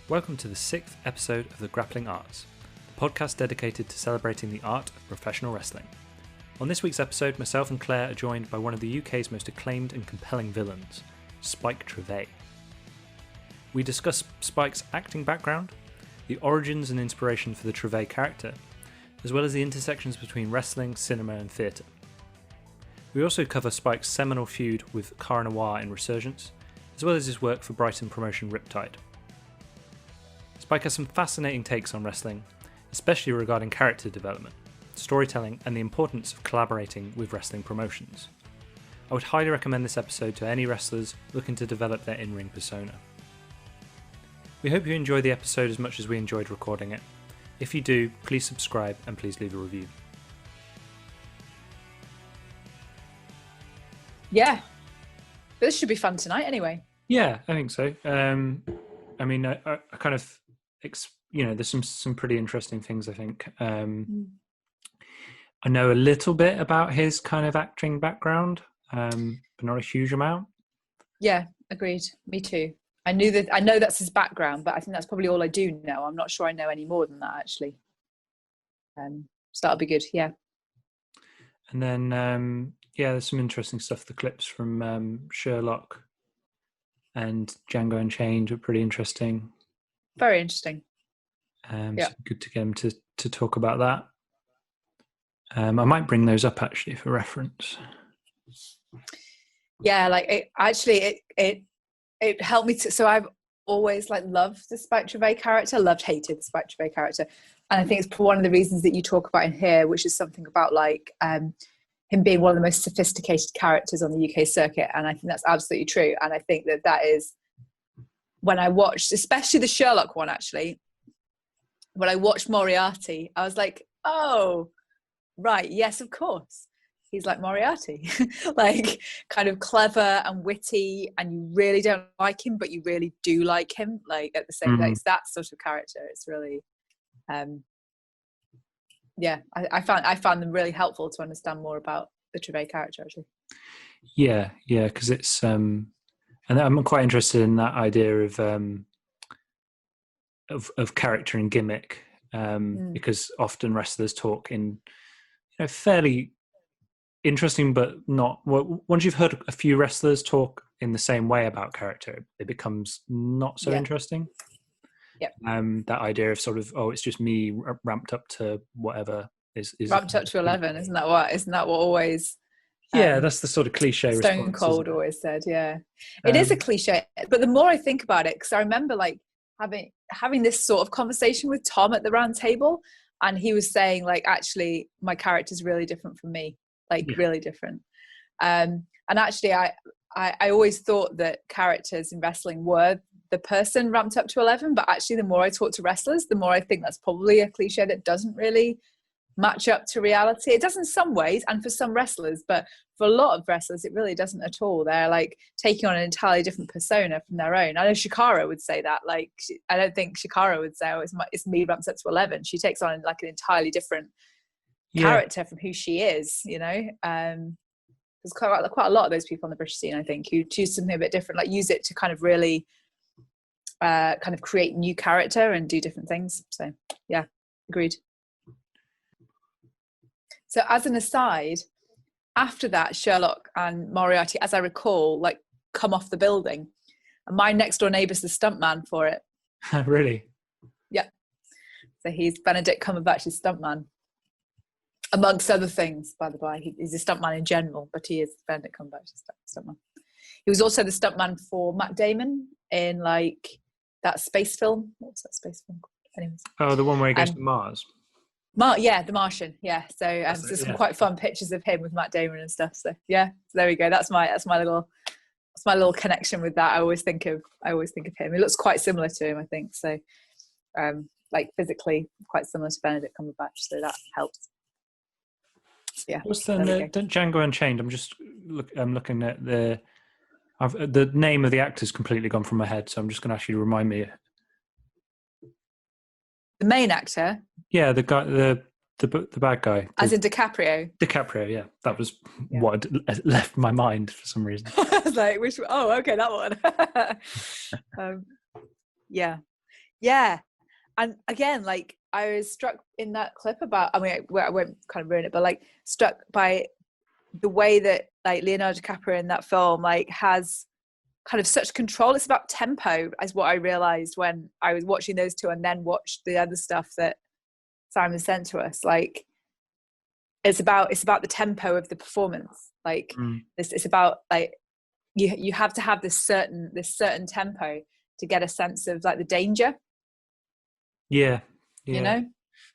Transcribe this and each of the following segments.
Welcome to the 6th episode of the Grappling Arts, the podcast dedicated to celebrating the art of professional wrestling. On this week's episode, myself and Claire are joined by one of the UK's most acclaimed and compelling villains, Spike Trivet. We discuss Spike's acting background, the origins and inspiration for the Trivet character, as well as the intersections between wrestling, cinema and theatre. We also cover Spike's seminal feud with Cara Noir in Resurgence, as well as his work for Brighton promotion Riptide. Spike has some fascinating takes on wrestling, especially regarding character development, storytelling and the importance of collaborating with wrestling promotions. I would highly recommend this episode to any wrestlers looking to develop their in-ring persona. We hope you enjoy the episode as much as we enjoyed recording it. If you do, please subscribe and please leave a review. Yeah, this should be fun tonight anyway. Yeah, I think so. I kind of, there's some pretty interesting things, I think. I know a little bit about his kind of acting background, but not a huge amount. Yeah, agreed. Me too. I know that's his background, but I think that's probably all I do know. I'm not sure I know any more than that, actually. So that'll be good, yeah. And then, there's some interesting stuff. The clips from Sherlock and Django Unchained are pretty interesting. Very interesting. So good to get him to talk about that. I might bring those up actually for reference. Yeah, like it helped me to. So I've always loved the Spike Trivet character, hated the Spike Trivet character, and I think it's one of the reasons that you talk about in here, which is something about him being one of the most sophisticated characters on the UK circuit, and I think that's absolutely true. And I think that is when I watched, especially the Sherlock one, actually, when I watched Moriarty, I was like, oh, right, yes, of course. He's like Moriarty, kind of clever and witty, and you really don't like him, but you really do like him. At the same time, it's that sort of character. It's really, I found them really helpful to understand more about the Trivet character, actually. Yeah, because it's, and I'm quite interested in that idea of character and gimmick, because often wrestlers talk in, fairly interesting, but not. Well, once you've heard a few wrestlers talk in the same way about character, it becomes not so interesting. Yeah. That idea of sort of, it's just me ramped up to whatever is ramped up to 11. Isn't that what always? That's the sort of cliche. Stone Cold always said. Yeah, it is a cliche. But the more I think about it, because I remember having this sort of conversation with Tom at the round table, and he was saying actually my character's really different from me. Really different. And actually I always thought that characters in wrestling were the person ramped up to 11, but actually the more I talk to wrestlers, the more I think that's probably a cliche that doesn't really match up to reality. It does in some ways and for some wrestlers, but for a lot of wrestlers it really doesn't at all. They're taking on an entirely different persona from their own. I know Shikara would say that. I don't think Shikara would say, it's me ramped up to 11. She takes on an entirely different character from who she is, there's quite a lot of those people on the British scene, I think, who choose something a bit different, use it to kind of really kind of create new character and do different things. So yeah, agreed. So as an aside, after that, Sherlock and Moriarty, as I recall, come off the building, and my next door neighbour's the stuntman for it. Really? Yeah. So he's Benedict Cumberbatch's stuntman. Amongst other things, by the way. He's a stuntman in general, but he is Benedict Cumberbatch's stuntman. He was also the stuntman for Matt Damon in that space film. What's that space film called? Anyways. Oh, the one where he goes to Mars. The Martian. Yeah. So there's some quite fun pictures of him with Matt Damon and stuff. So yeah, so there we go. That's my little connection with that. I always think of him. He looks quite similar to him, I think. So physically quite similar to Benedict Cumberbatch. So that helps. Yeah. What's the Django Unchained? I'm looking at the name of the actor's completely gone from my head, so I'm just going to ask you to remind me. The main actor? Yeah, the guy, the bad guy. As in DiCaprio? DiCaprio, yeah. That was what had left my mind for some reason. I was okay, that one. Yeah, Yeah. And again, like I was struck in that clip about, I mean, I won't kind of ruin it, but like struck by the way that like Leonardo DiCaprio in that film like has kind of such control. It's about tempo, is what I realized when I was watching those two and then watched the other stuff that Simon sent to us. Like it's about the tempo of the performance. Like it's about like you have to have this certain tempo to get a sense of like the danger. Yeah. You know,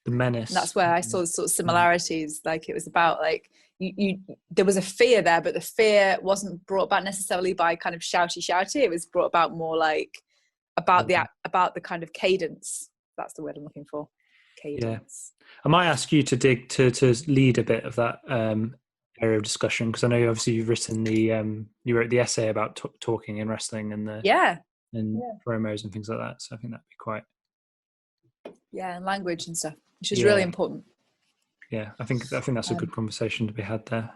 the menace. And that's where I saw the sort of similarities. Like it was about like you there was a fear there, but the fear wasn't brought about necessarily by kind of shouty. It was brought about more like about the kind of cadence. That's the word I'm looking for. Cadence. Yeah. I might ask you to dig to lead a bit of that area of discussion, because I know obviously you've written you wrote the essay about talking and wrestling and promos and things like that. So I think that'd be quite. Yeah, and language and stuff, which is really important. Yeah, I think that's a good conversation to be had there.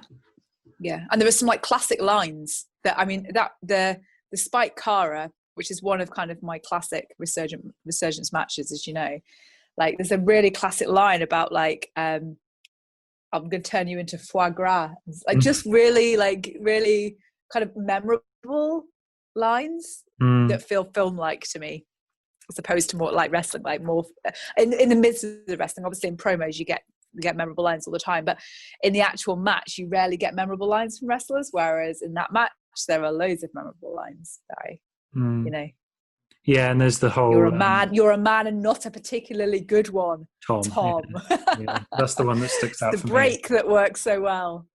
Yeah, and there were some like classic lines that, I mean, that the Spike Cara, which is one of kind of my classic Resurgence matches, as you know, like there's a really classic line about like I'm gonna turn you into foie gras, like just really kind of memorable lines that feel film-like to me, as opposed to more like wrestling, like more in the midst of the wrestling. Obviously in promos you get memorable lines all the time, but in the actual match you rarely get memorable lines from wrestlers, whereas in that match there are loads of memorable lines that you know. Yeah, and there's the whole you're a man and not a particularly good one, Tom. Yeah, that's the one that sticks out for me. The break that works so well.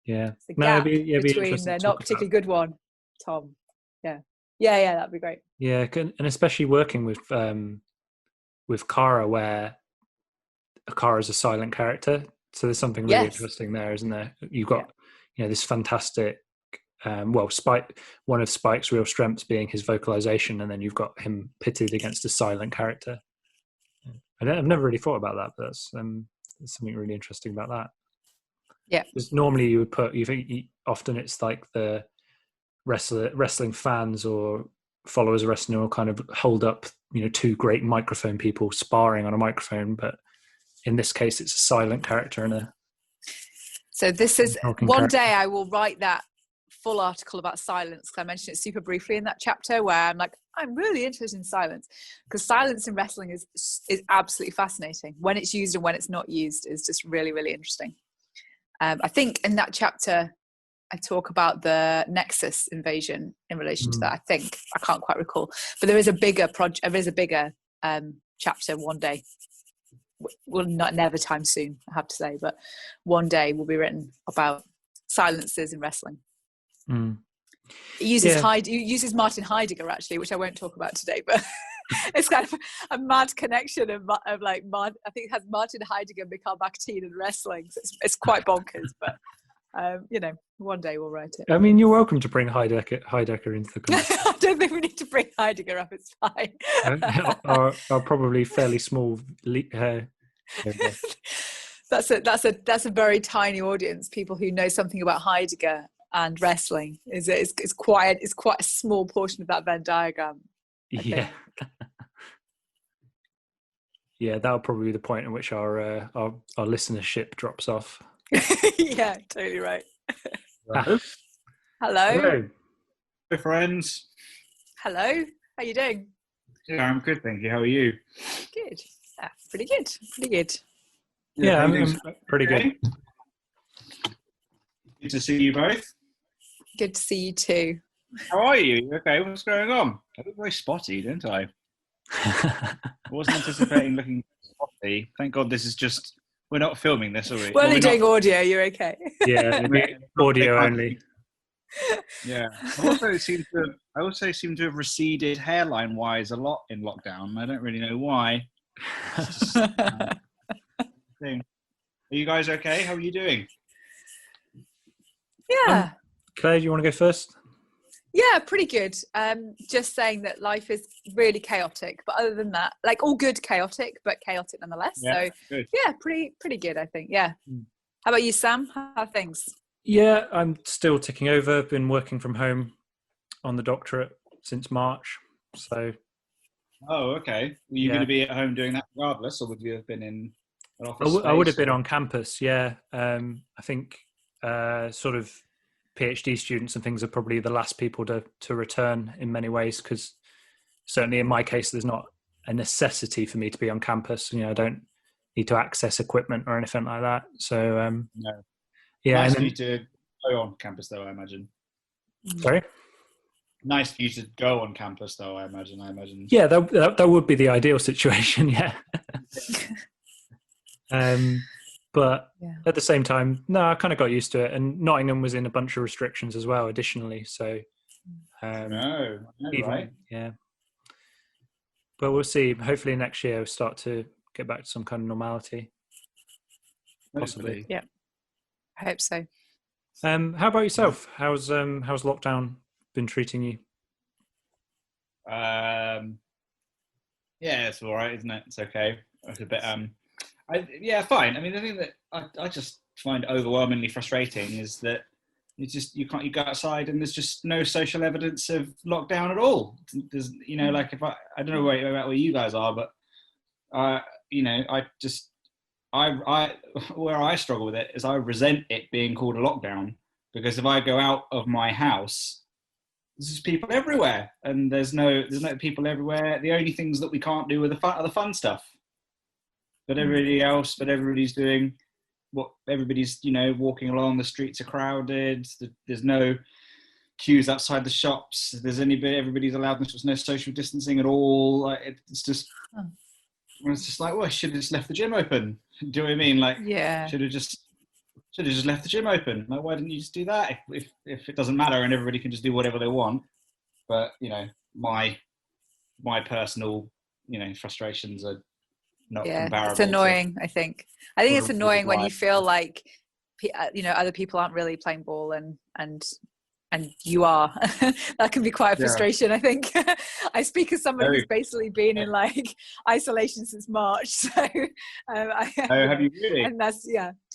Yeah, the gap between the not particularly good one, Tom. Yeah, that'd be great. Yeah, and especially working with Cara, where Cara is a silent character, so there's something really interesting there, isn't there? You've got this fantastic. Spike, one of Spike's real strengths being his vocalization, and then you've got him pitted against a silent character. I've never really thought about that, but that's something really interesting about that. Yeah, because normally you would often it's like the wrestling fans or followers of wrestling will kind of hold up two great microphone people sparring on a microphone, but in this case it's a silent character and so this is one day I will write that full article about silence, because I mentioned it super briefly in that chapter, where I'm really interested in silence, because silence in wrestling is absolutely fascinating. When it's used and when it's not used is just really, really interesting. I think in that chapter I talk about the Nexus invasion in relation to that. I can't quite recall, but there is a bigger project. There is a bigger chapter one day. Well, never time soon, I have to say, but one day will be written about silences in wrestling. It uses Martin Heidegger, actually, which I won't talk about today, but it's kind of a mad connection of like I think it has Martin Heidegger and Mikhail Bakhtin and wrestling. So it's quite bonkers, but one day we'll write it. I mean, you're welcome to bring Heidegger into the conversation. I don't think we need to bring Heidegger up. It's fine. Are probably fairly small. That's a very tiny audience. People who know something about Heidegger and wrestling is quite a small portion of that Venn diagram. Yeah. Yeah, that'll probably be the point at which our listenership drops off. Yeah, totally right. Hello. Hello. Hey, friends. Hello. How you doing? Yeah, I'm good, thank you. How are you? Good. Pretty good. Yeah, I'm pretty good. Good to see you both. Good to see you too. How are you? Okay, what's going on? I look very spotty, didn't I? I wasn't anticipating looking spotty. Thank God this is just... We're not filming this, are we? We're only doing audio, you're okay. Yeah, audio only. Yeah. I also seem to have receded hairline-wise a lot in lockdown. I don't really know why. Are you guys okay? How are you doing? Yeah. Claire, do you want to go first? Yeah, pretty good. Just saying that life is really chaotic, but other than that, like all good chaotic, but chaotic nonetheless. Yeah, so good. Yeah, pretty good, I think. Yeah. How about you, Sam? How are things? Yeah, I'm still ticking over. Been working from home on the doctorate since March. So Oh, okay. Were you going to be at home doing that regardless, or would you have been in an office space? I would have been on campus, yeah. I think sort of PhD students and things are probably the last people to return in many ways, because certainly in my case, there's not a necessity for me to be on campus. I don't need to access equipment or anything like that. So, No. yeah. Nice for you to go on campus, though, I imagine. Sorry? Nice for you to go on campus, though, I imagine. Yeah, that would be the ideal situation, yeah. But at the same time, no, I kind of got used to it. And Nottingham was in a bunch of restrictions as well, additionally. So, right? Yeah. But we'll see. Hopefully next year we'll start to get back to some kind of normality. Possibly. Yeah. I hope so. How about yourself? How's lockdown been treating you? Yeah, it's all right, isn't it? It's okay. It's a bit fine. I mean, the thing that I just find overwhelmingly frustrating is that you go outside and there's just no social evidence of lockdown at all. There's, like if I don't know about where you guys are, but where I struggle with it is I resent it being called a lockdown, because if I go out of my house, there's just people everywhere, and there's no people everywhere. The only things that we can't do are the fun stuff. But everybody's doing what everybody's, walking along. The streets are crowded. There's no queues outside the shops. Everybody's allowed. There's no social distancing at all. It's just like, well, I should have just left the gym open. Do you know what I mean? Like, should have just left the gym open. Like, why didn't you just do that? If it doesn't matter and everybody can just do whatever they want. But my personal, frustrations are not comparable. It's annoying. I think it's annoying when you feel like other people aren't really playing ball and you are. That can be quite a frustration. I think I speak as somebody who's basically been in like isolation since March. So have you really? And that's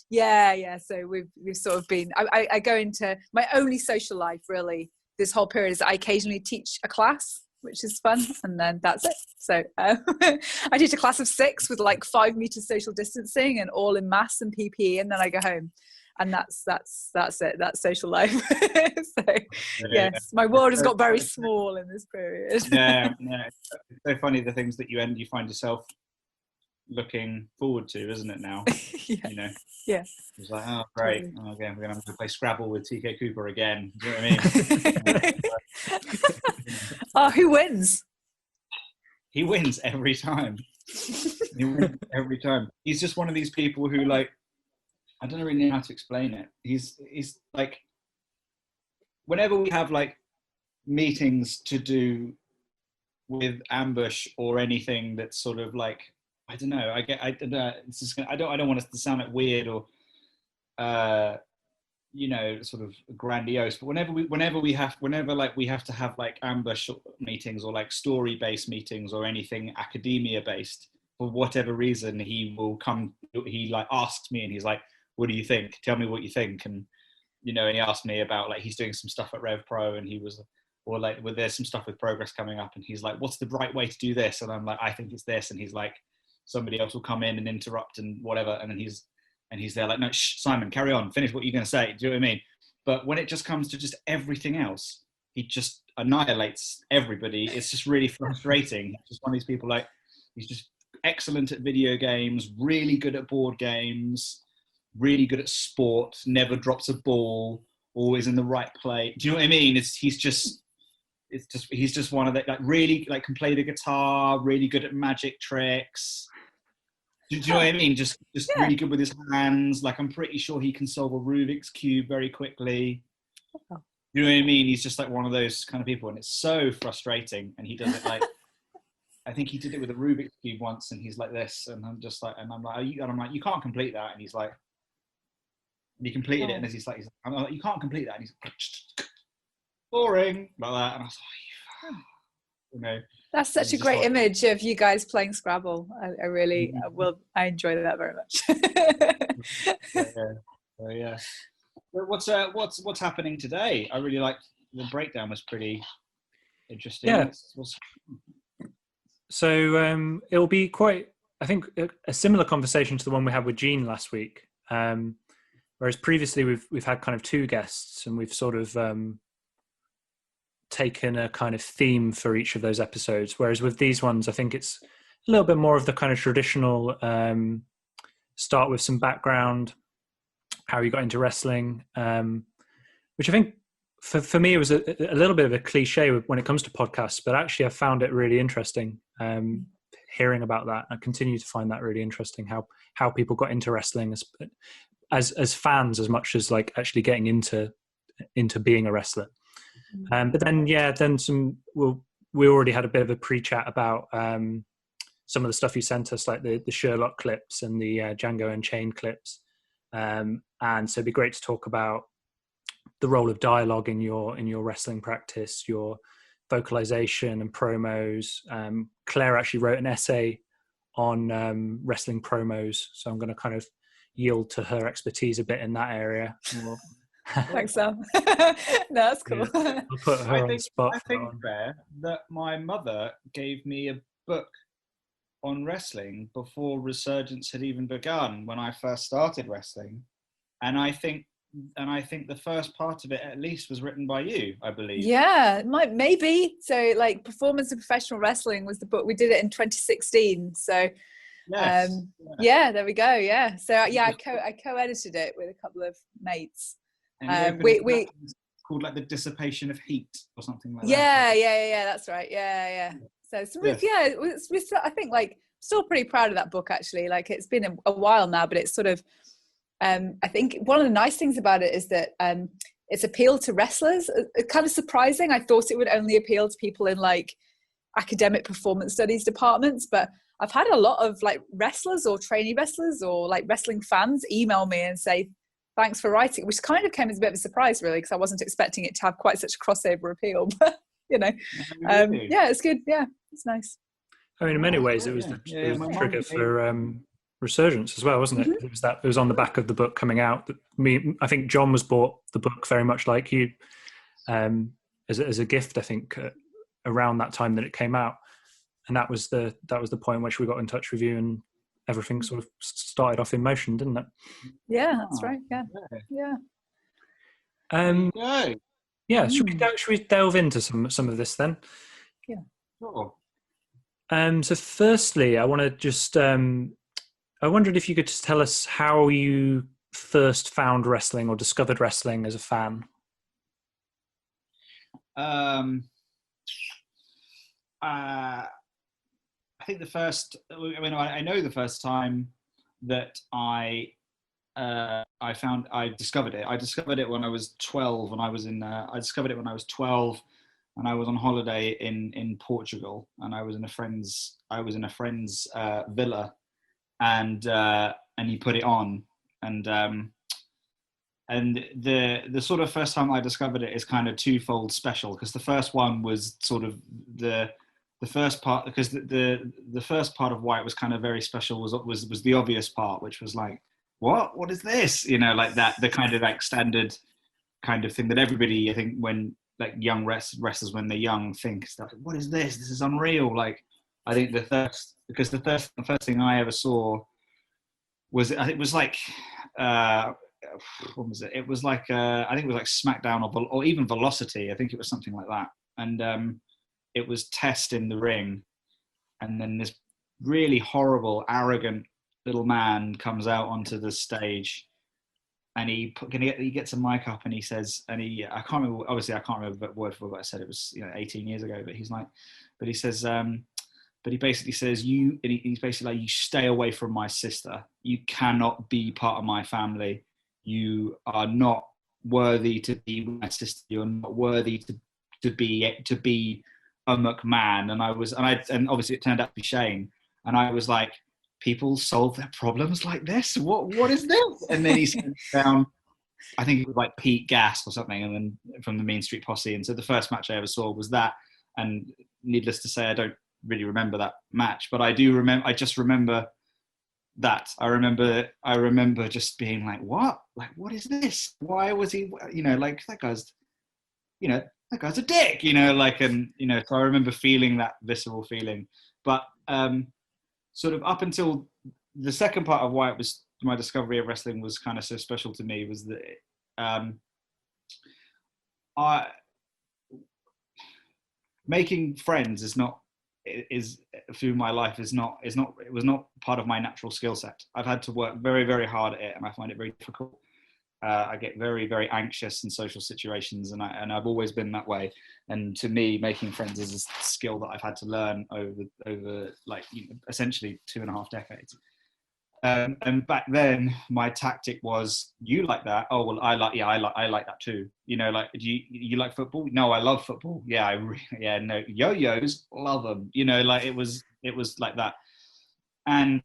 yeah. So we've sort of been. I go into my only social life really this whole period is I occasionally teach a class, which is fun, and then that's it. So I teach a class of 6 with like 5 meters social distancing and all in masks and PPE, and then I go home, and that's it. That's social life. So yes, my world has got very small in this period. Yeah, it's so funny the things that you find yourself looking forward to, isn't it now? Yeah. It's like, oh great, again we're going to play Scrabble with TK Cooper again. Do you know what I mean? Oh, who wins? He wins every time. He's just one of these people who, like, I don't really know how to explain it. He's like, whenever we have like meetings to do with ambush or anything that's sort of like, I don't know. It's just I don't want it to sound like weird or, sort of grandiose. But whenever we have to have like ambush meetings or like story-based meetings or anything academia-based, for whatever reason, he will come. He like asks me, and he's like, "What do you think? Tell me what you think." And and he asked me about like he's doing some stuff at Rev Pro, and there's some stuff with progress coming up, and he's like, "What's the right way to do this?" And I'm like, "I think it's this," and he's like, somebody else will come in and interrupt and whatever, and then he's there like, no, shh, Simon, carry on, finish what you're going to say. Do you know what I mean? But when it just comes to just everything else, he just annihilates everybody. It's just really frustrating. He's just one of these people, like, he's just excellent at video games, really good at board games, really good at sport, never drops a ball, always in the right play. Do you know what I mean? He's just one of the, like, really, like, can play the guitar, really good at magic tricks. Do you know what I mean? Just really good with his hands. Like, I'm pretty sure he can solve a Rubik's Cube very quickly. You know what I mean? He's just like one of those kind of people, and it's so frustrating. And he does it like, I think he did it with a Rubik's Cube once, and he's like this, and I'm like, you can't complete that, and he's like, and he completed it, and he's like, I'm like, you can't complete that, and he's like, boring, like that, and I was like, That's such a great image of you guys playing Scrabble. I really I enjoy that very much. Yeah. What's happening today? I really liked the breakdown. Was pretty interesting. Yeah. So it'll be quite, I think, a similar conversation to the one we had with Jean last week. Whereas previously we've had kind of two guests, and we've sort of taken a kind of theme for each of those episodes. Whereas with these ones, I think it's a little bit more of the kind of traditional start with some background, how you got into wrestling, which I think for me it was a little bit of a cliche when it comes to podcasts, but actually I found it really interesting hearing about that. I continue to find that really interesting, how people got into wrestling as fans as much as like actually getting into being a wrestler. But then we already had a bit of a pre-chat about some of the stuff you sent us, like the Sherlock clips and the Django Unchained clips, and so it'd be great to talk about the role of dialogue in your wrestling practice, your vocalization and promos. Claire actually wrote an essay on wrestling promos, so I'm going to kind of yield to her expertise a bit in that area. Thanks, Sam. No, that's cool. Yeah, I'll put her on the spot. I think, Claire, that my mother gave me a book on wrestling before Resurgence had even begun, when I first started wrestling, and I think the first part of it at least was written by you, I believe. Yeah, maybe. So like Performance of Professional Wrestling was the book. We did it in 2016. So yes. Yeah, there we go. Yeah. So yeah, I co-edited it with a couple of mates. And we called like The Dissipation of Heat or something like that. Yeah, that's right. Yeah. So I think like still pretty proud of that book actually. Like it's been a while now, but it's sort of I think one of the nice things about it is that it's appealed to wrestlers. It's kind of surprising. I thought it would only appeal to people in like academic performance studies departments, but I've had a lot of like wrestlers or trainee wrestlers or like wrestling fans email me and say, thanks for writing, which kind of came as a bit of a surprise really, because I wasn't expecting it to have quite such a crossover appeal, but yeah, it's good. Yeah, it's nice. I mean, in many ways it was the trigger for Resurgence as well, wasn't it? Mm-hmm. It was on the back of the book coming out. I think John was bought the book very much like you, as a gift, I think, around that time that it came out, and that was the point in which we got in touch with you, and everything sort of started off in motion, didn't it? Yeah, that's right. Yeah. Yeah. Should we delve into some of this then? Yeah. Sure. So firstly, I want to just I wondered if you could just tell us how you first found wrestling or discovered wrestling as a fan. I think I know the first time that I discovered it. I discovered it when I was 12. I discovered it when I was 12, and I was on holiday in Portugal, and I was in a friend's villa, and he put it on, and the sort of first time I discovered it is kind of twofold special, because the first one was sort of the first part, because the first part of why it was kind of very special was the obvious part, which was like, what is this, like that, the kind of like standard kind of thing that everybody, I think, when like young wrestlers when they're young think, like, what is this is unreal. Like, I think the first thing I ever saw was, I think it was like what was it? It was like I think it was like SmackDown or even Velocity. I think it was something like that. And it was Test in the ring, and then this really horrible, arrogant little man comes out onto the stage, and he gets a mic up, and he says, and I can't remember word for what I said. It was 18 years ago, but he says, but he basically says, he's basically like, you stay away from my sister. You cannot be part of my family. You are not worthy to be my sister. You're not worthy to be a McMahon. And obviously it turned out to be Shane. And I was like, people solve their problems like this? What is this? And then he sat down, I think it was like Pete Gas or something, and then from the Mean Street Posse. And so the first match I ever saw was that. And needless to say, I don't really remember that match, but I just remember that. I remember just being like, what is this? Why was he, like, that guy's a dick, like, and, so I remember feeling that visceral feeling. But sort of up until the second part of why it was my discovery of wrestling was kind of so special to me was that I making friends is through my life is not it was not part of my natural skill set. I've had to work very, very hard at it, and I find it very difficult. I get very, very anxious in social situations, and I've always been that way. And to me, making friends is a skill that I've had to learn over like essentially 2.5 decades. And back then, my tactic was, you like that? Oh well, I like that too. Like, do you like football? No, I love football. Yeah, no, yo-yos, love them. Like it was like that. And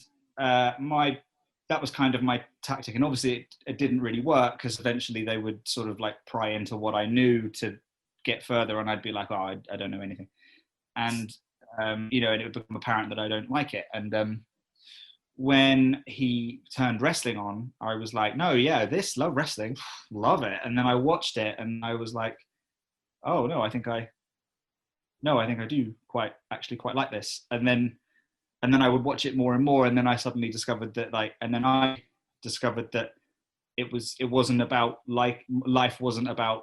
that was kind of my tactic. And obviously, it didn't really work because eventually they would sort of like pry into what I knew to get further, and I'd be like, oh, I don't know anything, and and it would become apparent that I don't like it. And when he turned wrestling on, I was like, no, yeah, love wrestling, love it. And then I watched it and I was like, oh no, I think I do quite like this. And then I would watch it more and more. And then I suddenly discovered that it wasn't about life wasn't about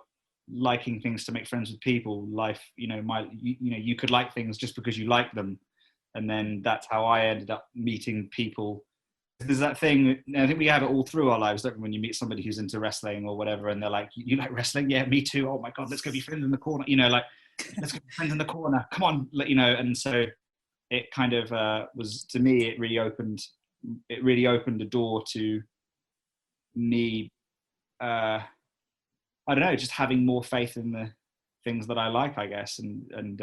liking things to make friends with people. Life, you could like things just because you like them. And then that's how I ended up meeting people. There's that thing, I think we have it all through our lives, don't we? When you meet somebody who's into wrestling or whatever, and they're like, you like wrestling? Yeah, me too. Oh my God, let's go be friends in the corner. Like, let's go be friends in the corner. Come on, and so it kind of was, to me, it really opened the door to me, I don't know, just having more faith in the things that I like, I guess. And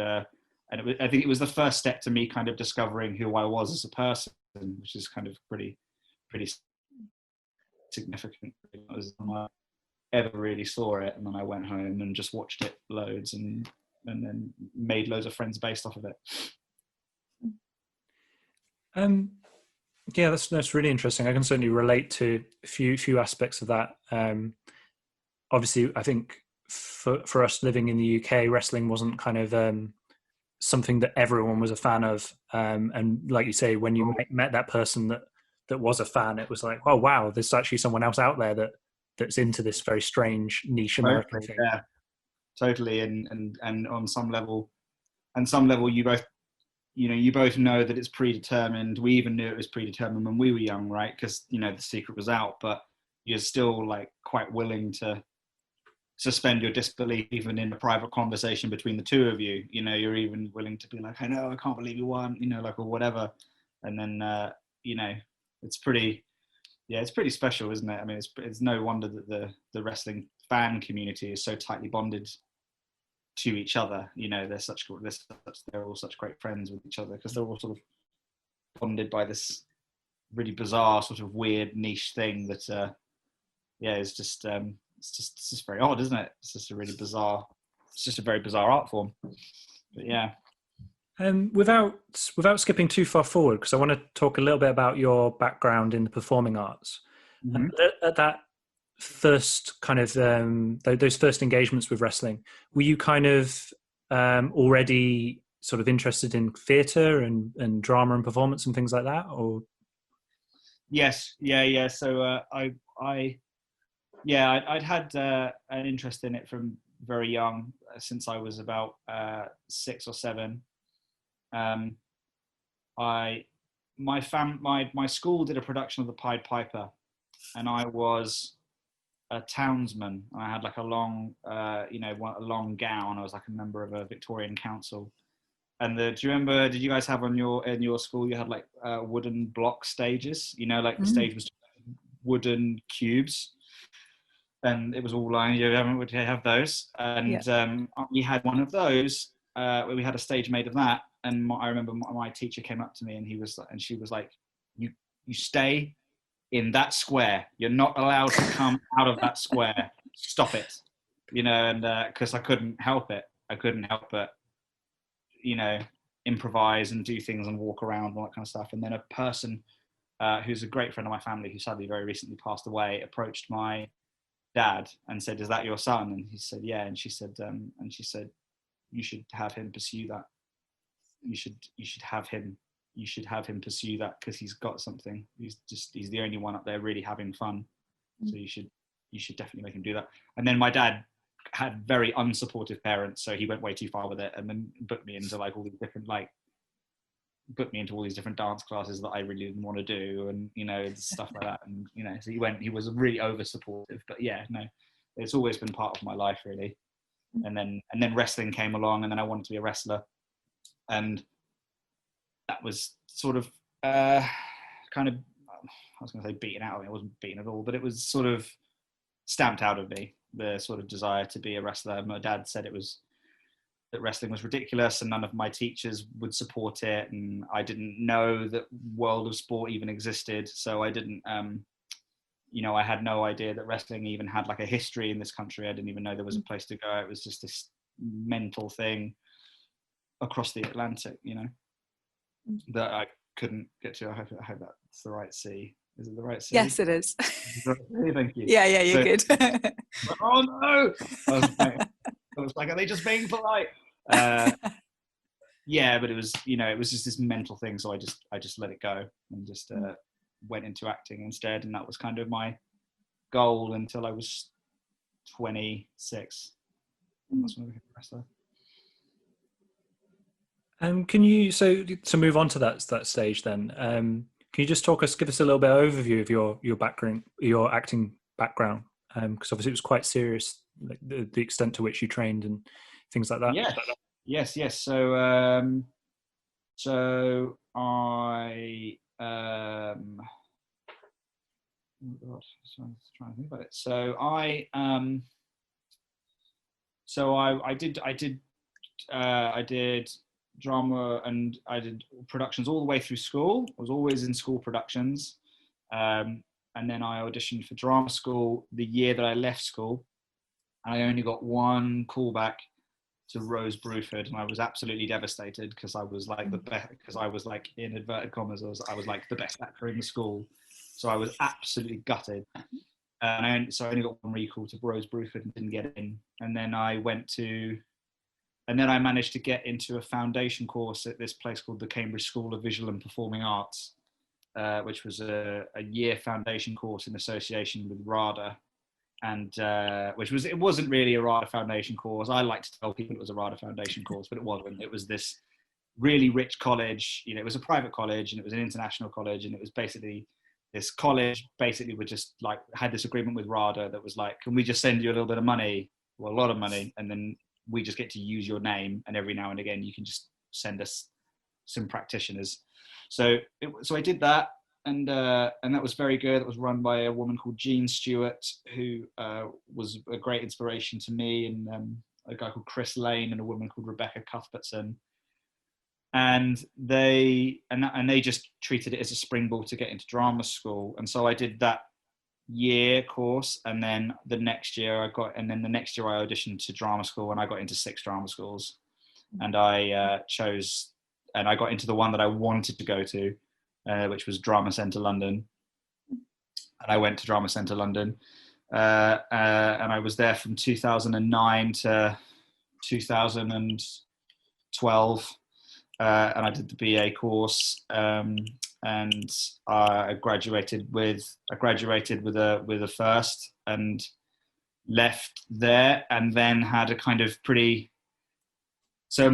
I think it was the first step to me kind of discovering who I was as a person, which is kind of pretty significant. It was I ever really saw it, and then I went home and just watched it loads, and then made loads of friends based off of it. Yeah, that's really interesting. I can certainly relate to a few aspects of that. Obviously, I think for us living in the UK, wrestling wasn't kind of something that everyone was a fan of, and like you say, when you met that person that was a fan, it was like, oh wow, there's actually someone else out there that's into this very strange niche American thing. Yeah, totally. And on some level you both know that it's predetermined. We even knew it was predetermined when we were young, right? Because the secret was out, but you're still like quite willing to suspend your disbelief even in a private conversation between the two of you. You're even willing to be like, I know, I can't believe you won, like, or whatever. And then it's pretty special, isn't it? I mean, it's no wonder that the wrestling fan community is so tightly bonded to each other. They're all such great friends with each other because they're all sort of bonded by this really bizarre sort of weird niche thing that is just it's just very odd, isn't it? It's just a very bizarre art form. But yeah. Without skipping too far forward, because I want to talk a little bit about your background in the performing arts. Mm-hmm. At that first kind of those first engagements with wrestling, were you kind of already sort of interested in theatre and drama and performance and things like that, or? Yes, yeah. So I'd had an interest in it from very young, since I was about 6 or 7. My school did a production of the Pied Piper, and I was a townsman. I had like a long, a long gown. I was like a member of a Victorian council. And do you remember? Did you guys have in your school? You had like wooden block stages. Like the stage was wooden cubes, and it was all lined. You would have those, and we had one of those. Where we had a stage made of that, and I remember my teacher came up to me, and she was like, "You stay in that square. You're not allowed to come out of that square. Stop it." And because I couldn't help it. I couldn't help but, improvise and do things and walk around and all that kind of stuff. And then a person who's a great friend of my family, who sadly very recently passed away, approached my dad and said, "Is that your son?" And he said, "Yeah." And she said, "You should have him pursue that. You should have him you should have him pursue that because he's got something. He's the only one up there really having fun. So you should definitely make him do that. And then my dad had very unsupportive parents, so he went way too far with it, and then booked me into all these different dance classes that I really didn't want to do, and stuff like that. And so he was really over supportive. But yeah, no, it's always been part of my life really. And then wrestling came along, and then I wanted to be a wrestler, and that was sort of kind of, I was going to say beaten out of me. It wasn't beaten at all, but it was sort of stamped out of me, the sort of desire to be a wrestler. My dad said that wrestling was ridiculous and none of my teachers would support it, and I didn't know that world of sport even existed, so I didn't I had no idea that wrestling even had like a history in this country. I didn't even know there was a place to go. It was just this mental thing across the Atlantic, that I couldn't get to. I hope that's the right sea. Is it the right sea? Yes, it is. Thank you. Yeah, you're good. Oh no! I was like, are they just being polite? Yeah, but it was just this mental thing. So I just let it go and just went into acting instead, and that was kind of my goal until I was 26. That's when I became a wrestler. Can you to move on to that stage then? Can you just give us a little bit of overview of your background, your acting background? Because obviously it was quite serious, like the extent to which you trained and things like that. Yes. So I oh God, I'm trying to think about it. So I did drama, and I did productions all the way through school. I was always in school productions, and then I auditioned for drama school the year that I left school. I only got one callback to Rose Bruford, and I was absolutely devastated because I was like the best. Because I was like, in inverted commas, I was like the best actor in the school, so I was absolutely gutted. And so I only got one recall to Rose Bruford and didn't get in. And then I managed to get into a foundation course at this place called the Cambridge School of Visual and Performing Arts, which was a year foundation course in association with RADA. And it wasn't really a RADA foundation course. I like to tell people it was a RADA foundation course, but it wasn't. It was this really rich college. It was a private college, and it was an international college, and it was basically this college would just like had this agreement with RADA that was like, can we just send you a little bit of money, well, a lot of money, and then we just get to use your name, and every now and again you can just send us some practitioners. So I did that, and that was very good. It was run by a woman called Jean Stewart, who was a great inspiration to me, and a guy called Chris Lane and a woman called Rebecca Cuthbertson. And they just treated it as a springboard to get into drama school. And so I did that year course, and then the next year I auditioned to drama school, and I got into 6 drama schools, and I got into the one that I wanted to go to, which was Drama Centre London. And I went to Drama Centre London, and I was there from 2009 to 2012, and I did the BA course, and I graduated with a first, and left there, and then had a kind of pretty. So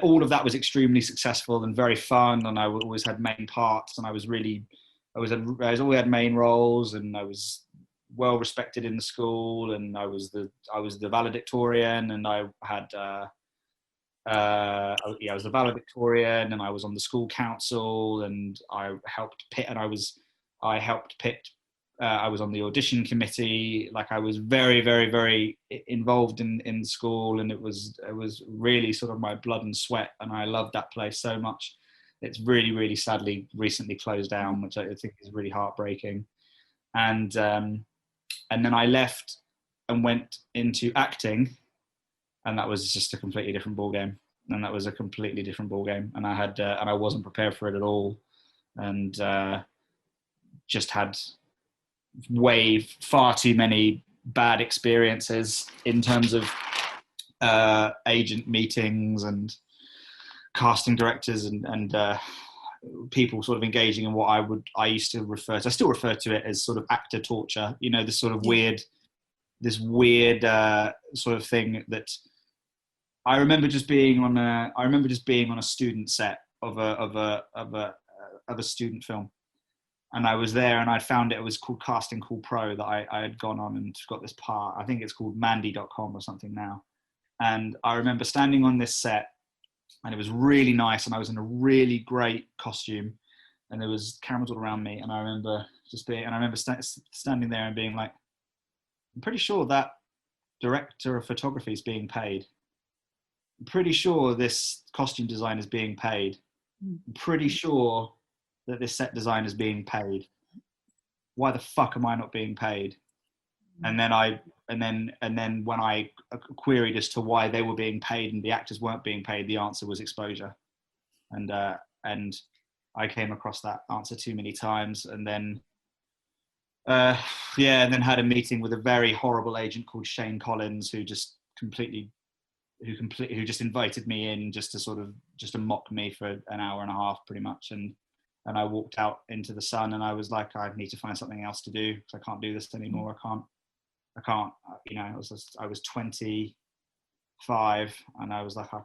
all of that was extremely successful and very fun, and I always had main parts, and I always had main roles, and I was well respected in the school, and I was the valedictorian, and I was the valedictorian, and I was on the school council, and I was on the audition committee. Like, I was very, very, very involved in school, and it was really sort of my blood and sweat, and I loved that place so much. It's really, really sadly recently closed down, which I think is really heartbreaking. And then I left and went into acting, and that was just a completely different ballgame. And I wasn't prepared for it at all, and just had far too many bad experiences in terms of agent meetings and casting directors, and people sort of engaging in what I used to I still refer to it as sort of actor torture, you know, this sort of weird sort of thing that I remember just being on a student set of a student film, and I was there and I'd found it was called Casting Call Pro that I had gone on and got this part. I think it's called Mandy.com or something now. And I remember standing on this set, and it was really nice, and I was in a really great costume, and there was cameras all around me, and I remember standing there and being like, I'm pretty sure that director of photography is being paid. I'm pretty sure this costume design is being paid. I'm pretty sure that this set design is being paid. Why the fuck am I not being paid? And then when I queried as to why they were being paid and the actors weren't being paid, the answer was exposure. And I came across that answer too many times, and then and then had a meeting with a very horrible agent called Shane Collins, who just invited me in just to mock me for an hour and a half pretty much. And I walked out into the sun, and I was like, I need to find something else to do, because I can't do this anymore. I can't, you know, I was 25, and I was like, I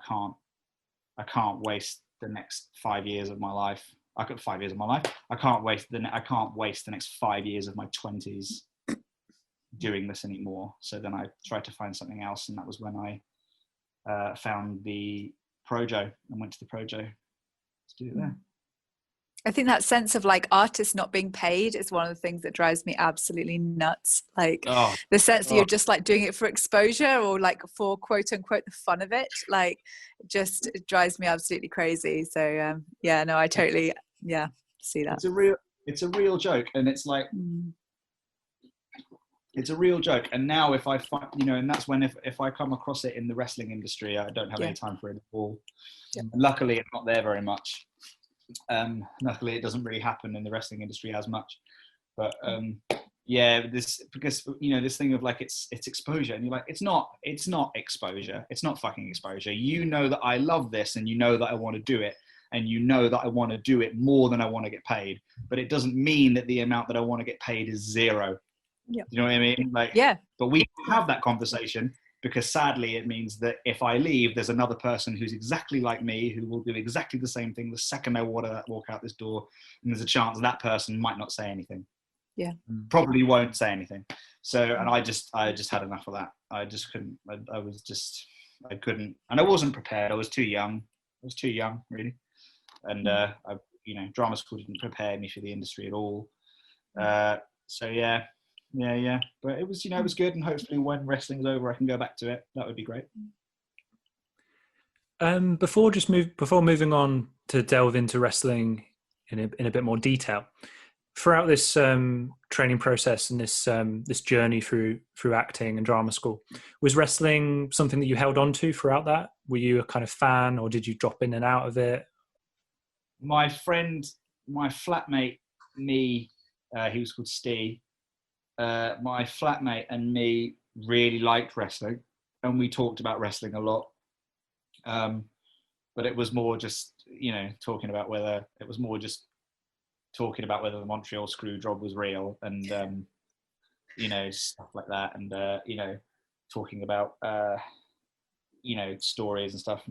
can't waste the next 5 years of my life. I got 5 years of my life. I can't waste the next 5 years of my 20s doing this anymore. So then I tried to find something else, and that was when I found the Projo and went to the Projo to do it there. I think that sense of like artists not being paid is one of the things that drives me absolutely nuts. Like the sense that you're just like doing it for exposure, or like for quote unquote the fun of it, like it drives me absolutely crazy. So I totally see that. It's a real joke, and it's like it's a real joke. And now if I find, you know, and that's when if I come across it in the wrestling industry, I don't have any time for it at all. And luckily it's not there very much. Luckily it doesn't really happen in the wrestling industry as much, but because you know, this thing of like it's exposure, and you're like, it's not exposure, it's not fucking exposure. You know that I love this, and you know that I want to do it, and you know that I want to do it more than I want to get paid, but it doesn't mean that the amount that I want to get paid is zero. You know what I mean? Like, but we have that conversation, because sadly it means that if I leave, there's another person who's exactly like me who will do exactly the same thing the second I want to walk out this door, and there's a chance that person might not say anything. Probably won't say anything. So, and I just had enough of that. I just couldn't. I couldn't, and I wasn't prepared. I was too young really, and drama school didn't prepare me for the industry at all. But it was, it was good, and hopefully when wrestling's over, I can go back to it. That would be great. Before moving on to delve into wrestling in a bit more detail, throughout this training process and this journey through acting and drama school, was wrestling something that you held on to throughout that? Were you a kind of fan, or did you drop in and out of it? My flatmate, me, he was called Steve. My flatmate and me really liked wrestling, and we talked about wrestling a lot. But it was more just, talking about whether the Montreal screw job was real, and stuff like that, and talking about stories and stuff.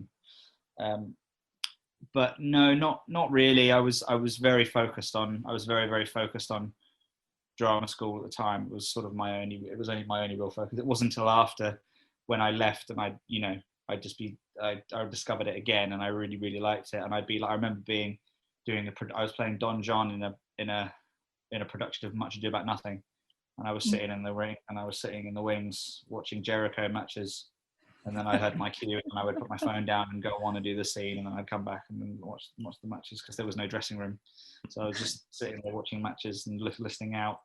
But no, not really. I was very focused on. I was very, very focused on drama school at the time. It was sort of my only real focus. It wasn't until after, when I left, and I discovered it again, and I really, really liked it. And I'd be like, I remember I was playing Don John in a production of Much Ado About Nothing, and I was sitting in the ring, and I was sitting in the wings watching Jericho matches, and then I had my cue, and I would put my phone down and go on and do the scene, and then I'd come back and then watch the matches, because there was no dressing room. So I was just sitting there watching matches and listening out,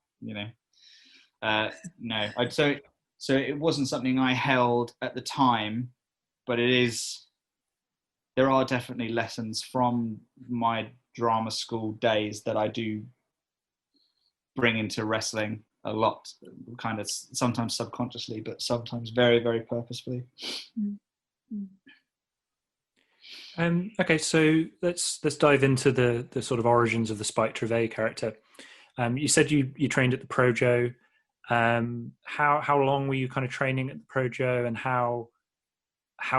So it wasn't something I held at the time, but there are definitely lessons from my drama school days that I do bring into wrestling a lot, kind of sometimes subconsciously, but sometimes very, very purposefully. Okay, so let's dive into the sort of origins of the Spike Trivet character. You said you trained at the Projo. How long were you kind of training at the Projo, and how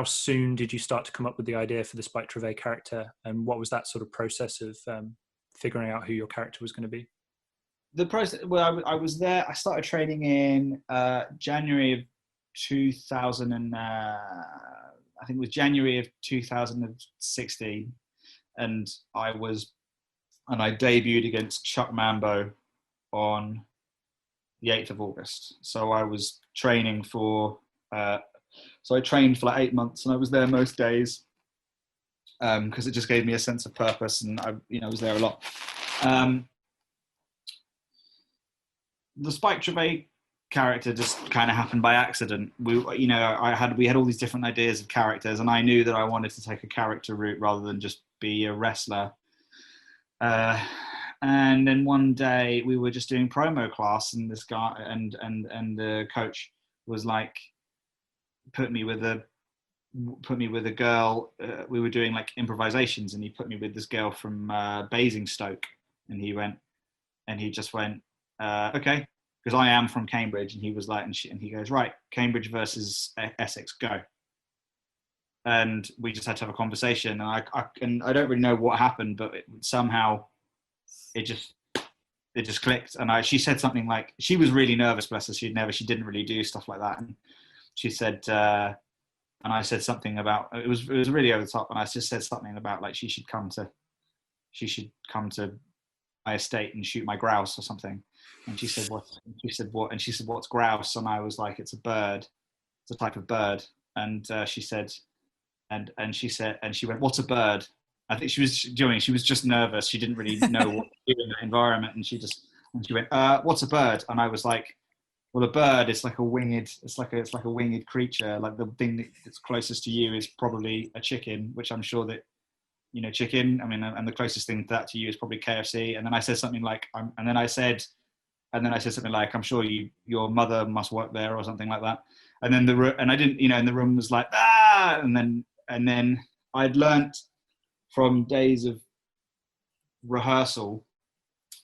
soon did you start to come up with the idea for the Spike Trivet character, and what was that sort of process of figuring out who your character was going to be? The process. Well, I was there. I started training in January of 2000 and I think it was January of 2016, and I debuted against Chuck Mambo on the 8th of August. So I was training for. So I trained for like 8 months, and I was there most days because it just gave me a sense of purpose, and I was there a lot. The Spike Trivet character just kind of happened by accident. We had all these different ideas of characters, and I knew that I wanted to take a character route rather than just be a wrestler. And then one day we were just doing promo class, and this guy and the coach was like, put me with a girl. We were doing like improvisations, and he put me with this girl from Basingstoke, and he just went, okay, because I am from Cambridge, and he was like, and he goes, right, Cambridge versus Essex, go. And we just had to have a conversation, and I don't really know what happened, but somehow it just clicked. And she said something like, she was really nervous, bless her, she didn't really do stuff like that, and she said, and I said something about, it was really over the top, and I just said something about like she should come to my estate and shoot my grouse or something. And she said, what? And she said, what? And she said, what's grouse? And I was like, it's a bird. It's a type of bird. And she said, and she went, what's a bird? I think she was just nervous. She didn't really know what to do in that environment. And she went, what's a bird? And I was like, well, a bird is like a winged creature. Like the thing that's closest to you is probably a chicken, which I'm sure that, chicken. I mean, and the closest thing to that to you is probably KFC. And then I said something like, and then I said something like, I'm sure your mother must work there or something like that. And then I didn't, and the room was like, ah, and then I'd learnt from days of rehearsal,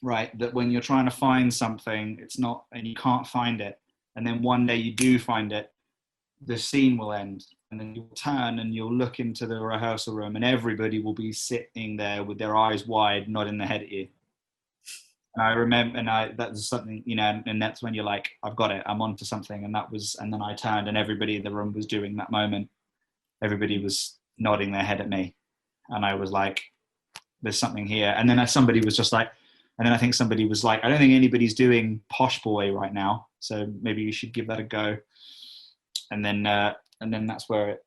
right, that when you're trying to find something, it's not, and you can't find it, and then one day you do find it, the scene will end, and then you'll turn and you'll look into the rehearsal room, and everybody will be sitting there with their eyes wide, nodding their head at you. And I remember, that was something, and that's when you're like, I've got it, I'm onto something. And then I turned, and everybody in the room was doing that moment. Everybody was nodding their head at me, and I was like, there's something here. And then somebody was just like, and then I think somebody was like, I don't think anybody's doing Posh Boy right now, so maybe you should give that a go. And then that's where it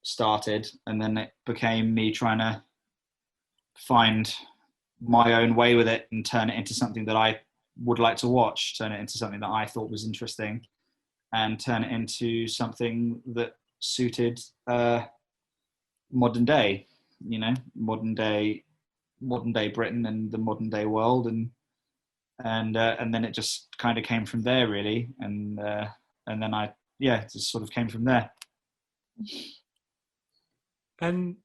started. And then it became me trying to find my own way with it and turn it into something that I would like to watch, turn it into something that I thought was interesting, and turn it into something that suited modern day Britain and the modern day world, and then it just kind of came from there, really, and then it just sort of came from there. And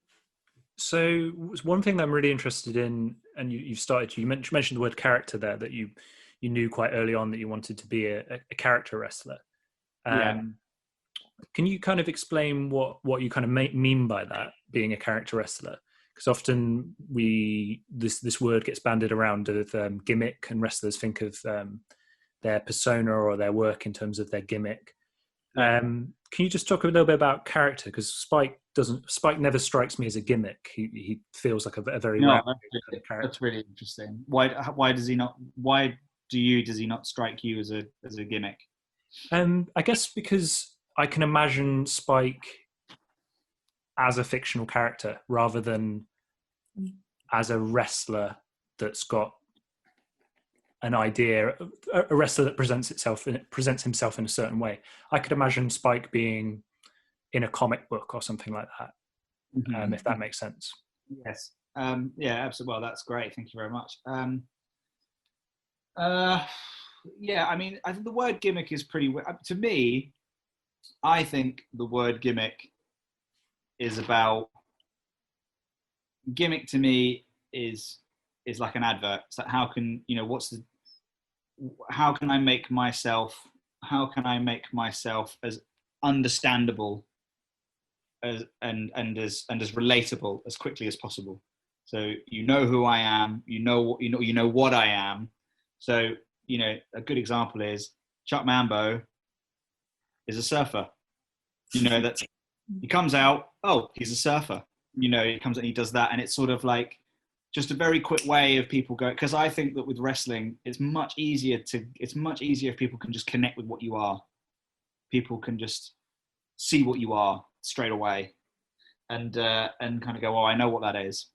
so one thing that I'm really interested in, and you mentioned the word character there, that you knew quite early on that you wanted to be a character wrestler. Can you kind of explain what you kind of mean by that, being a character wrestler? Because often this word gets bandied around of gimmick, and wrestlers think of their persona or their work in terms of their gimmick. Can you just talk a little bit about character? Because Spike never strikes me as a gimmick. He feels like a very rounded character. That's really interesting. Why does he not strike you as a gimmick? I guess because I can imagine Spike as a fictional character rather than as a wrestler that's got an idea, a wrestler that presents himself in a certain way. I could imagine Spike being in a comic book or something like that, if that makes sense. Yes. Yeah, absolutely. Well, that's great. Thank you very much. Yeah, I mean, I think the word gimmick is pretty, to me, I think the word gimmick is about gimmick to me is like an advert. It's like, how can, you know, how can I make myself as understandable as and as relatable as quickly as possible. So you know who I am, you know what I am. So, you know, a good example is Chuck Mambo is a surfer. You know, that's, he comes out, oh, he's a surfer. You know, he comes and he does that, and it's sort of like just a very quick way of people going, because I think that with wrestling, it's much easier if people can just connect with what you are. People can just see what you are straight away, and kind of go, oh, I know what that is,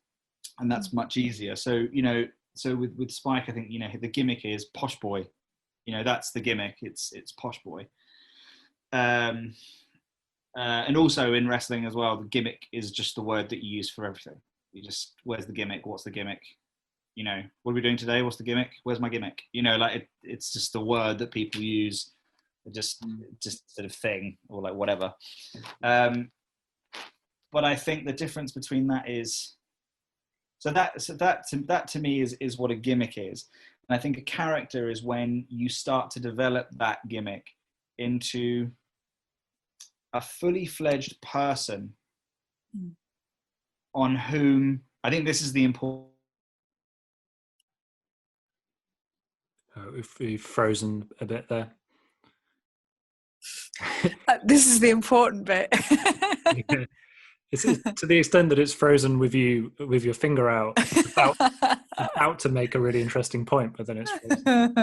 and that's much easier. So, you know, so with Spike, I think, you know, the gimmick is posh boy. You know, that's the gimmick. It's posh boy. And also in wrestling as well, the gimmick is just the word that you use for everything. You just, where's the gimmick? What's the gimmick? You know, what are we doing today? What's the gimmick? Where's my gimmick? You know, like it's just the word that people use, just sort of thing, or like whatever. But I think the difference between that is, so that to me is what a gimmick is. And I think a character is when you start to develop that gimmick into a fully fledged person on whom, I think this is the important. We've frozen a bit there. This is the important bit. Yeah. It's to the extent that it's frozen with you with your finger out, about to make a really interesting point, but then it's frozen.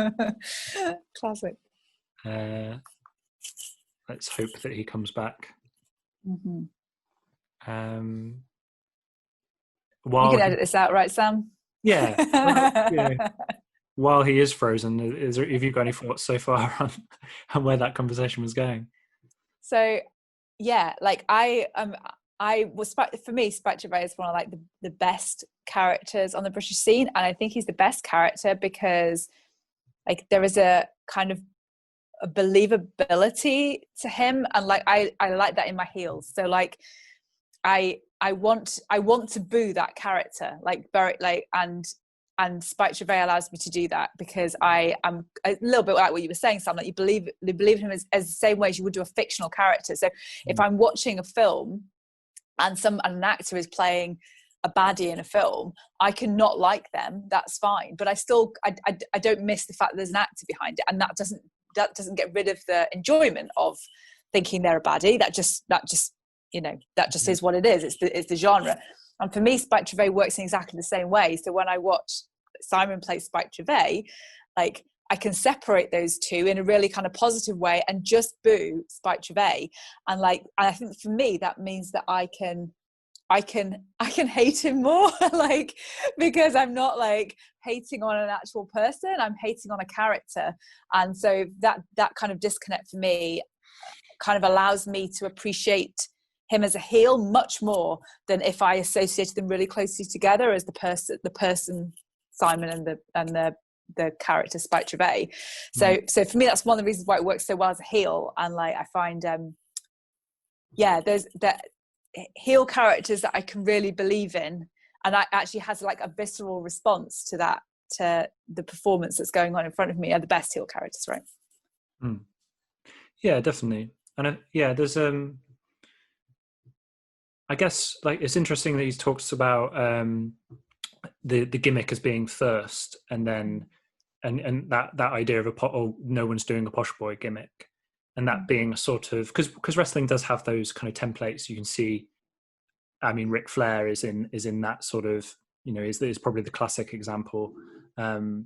Classic. Let's hope that he comes back. Mm-hmm. While you can edit this out, right, Sam? Yeah. Yeah. While he is frozen, have you got any thoughts so far on where that conversation was going? So, yeah, like for me, Spike Gervais is one of like the best characters on the British scene, and I think he's the best character because like there is a kind of a believability to him, and like I like that in my heels. So like I want to boo that character, like very like, and Spike Trivet allows me to do that because I am a little bit like what you were saying, Sam, like you believe him as the same way as you would do a fictional character. So if I'm watching a film and an actor is playing a baddie in a film, I can not like them, that's fine, but I don't miss the fact that there's an actor behind it, and that doesn't get rid of the enjoyment of thinking they're a baddie. That just you know, that just is what it is. It's the genre. And for me, Spike Trivet works in exactly the same way. So when I watch Simon play Spike Trivet, like I can separate those two in a really kind of positive way and just boo Spike Trivet. And I think for me that means that I can hate him more, like, because I'm not like hating on an actual person, I'm hating on a character. And so that kind of disconnect for me kind of allows me to appreciate him as a heel much more than if I associated them really closely together as the person Simon and the character Spike Trivet. So for me, that's one of the reasons why it works so well as a heel. And like I find there's that heel characters that I can really believe in, and I actually has like a visceral response to that, to the performance that's going on in front of me, are the best heel characters, right? Yeah, definitely. And there's I guess like it's interesting that he talks about the gimmick as being first, and then and that idea of no one's doing a posh boy gimmick, and that being a sort of, because wrestling does have those kind of templates. You can see, I mean, Ric Flair is in that sort of, you know, is probably the classic example of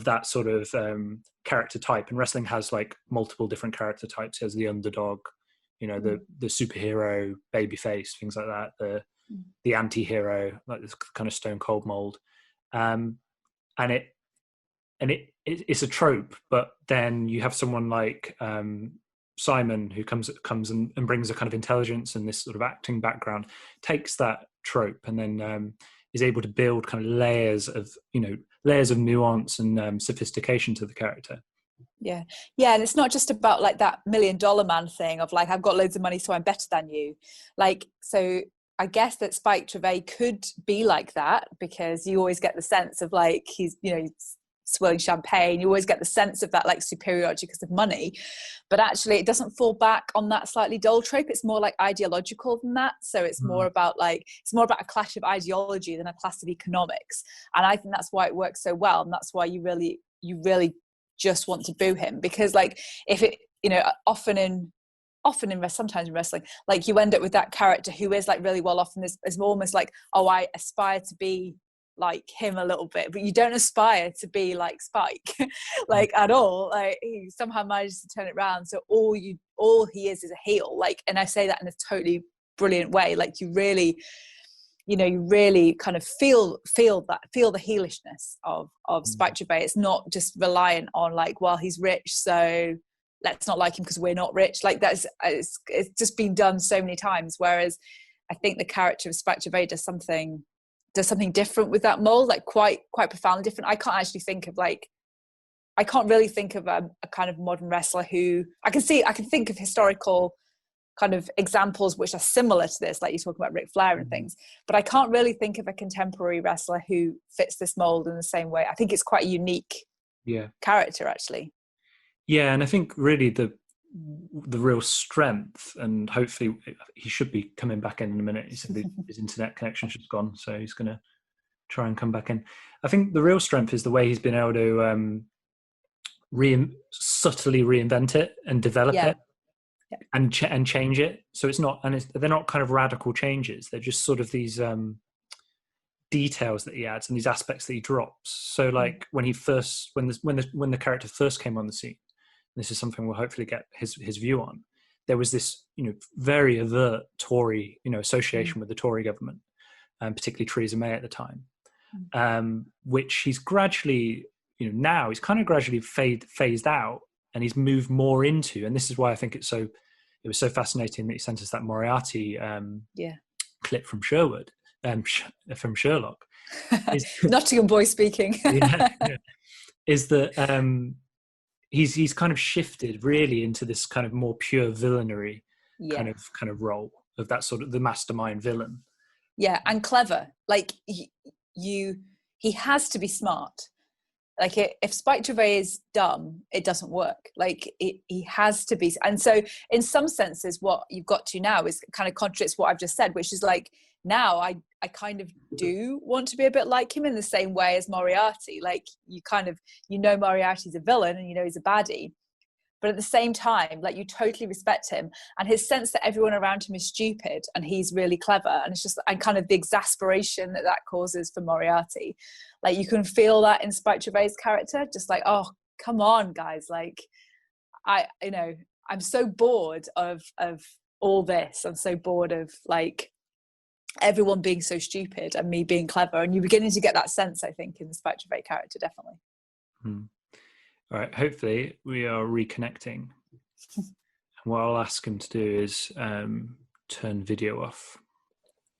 that sort of character type. And wrestling has like multiple different character types. It has the underdog, you know, the superhero, babyface, things like that, the anti-hero, like this kind of Stone Cold mold, and it's a trope. But then you have someone like Simon, who comes and brings a kind of intelligence and this sort of acting background, takes that trope and then is able to build kind of layers of nuance and sophistication to the character. Yeah, and it's not just about like that $1 million man thing of like, I've got loads of money so I'm better than you. Like, so I guess that Spike Trivet could be like that, because you always get the sense of like he's swirling champagne. You always get the sense of that like superiority because of money, but actually it doesn't fall back on that slightly dull trope. It's more like ideological than that. So it's more about a clash of ideology than a clash of economics. And I think that's why it works so well, and that's why you really just want to boo him, because like if it sometimes in wrestling, like you end up with that character who is like really well off, and is almost like, oh, I aspire to be like him a little bit, but you don't aspire to be like Spike like at all. Like he somehow manages to turn it around, so all he is a heel, like, and I say that in a totally brilliant way. Like you really kind of feel the heelishness of Spike Trivet. It's not just reliant on like, well, he's rich, so let's not like him because we're not rich. Like it's just been done so many times. Whereas I think the character of Spike Trivet does something different with that mold, like quite profoundly different. I can't really think of a kind of modern wrestler who I can think of historical kind of examples which are similar to this, like you talk about Ric Flair and things, but I can't really think of a contemporary wrestler who fits this mold in the same way. I think it's quite a unique character, actually. Yeah, and I think really the real strength, and hopefully he should be coming back in a minute. He said his internet connection's just gone, so he's going to try and come back in. I think the real strength is the way he's been able to subtly reinvent it and develop it and change it. So it's not, and they're not kind of radical changes. They're just sort of these details that he adds and these aspects that he drops. So like when the character first came on the scene, this is something we'll hopefully get his view on. There was this, very overt Tory, association with the Tory government, particularly Theresa May at the time, which he's gradually, now he's kind of gradually phased out, and he's moved more into. And this is why I think it was so fascinating that he sent us that Moriarty clip from Sherwood, from Sherlock. Nottingham boy speaking. Is that he's kind of shifted really into this kind of more pure villainary kind of role of that sort of the mastermind villain. Yeah, and clever. Like he has to be smart. Like if Spike Gervais is dumb, it doesn't work. Like he has to be. And so in some senses, what you've got to now is kind of contradicts what I've just said, which is like, now I kind of do want to be a bit like him in the same way as Moriarty. Like you kind of, Moriarty's a villain and he's a baddie, but at the same time, like you totally respect him and his sense that everyone around him is stupid and he's really clever. And it's just, and kind of the exasperation that causes for Moriarty. Like you can feel that in Spike Gervais' character, just like, oh, come on guys. Like I'm so bored of all this. I'm so bored of like everyone being so stupid and me being clever, and you're beginning to get that sense, I think, in the Spike Gervais character, definitely. All right, hopefully we are reconnecting. And what I'll ask him to do is turn video off.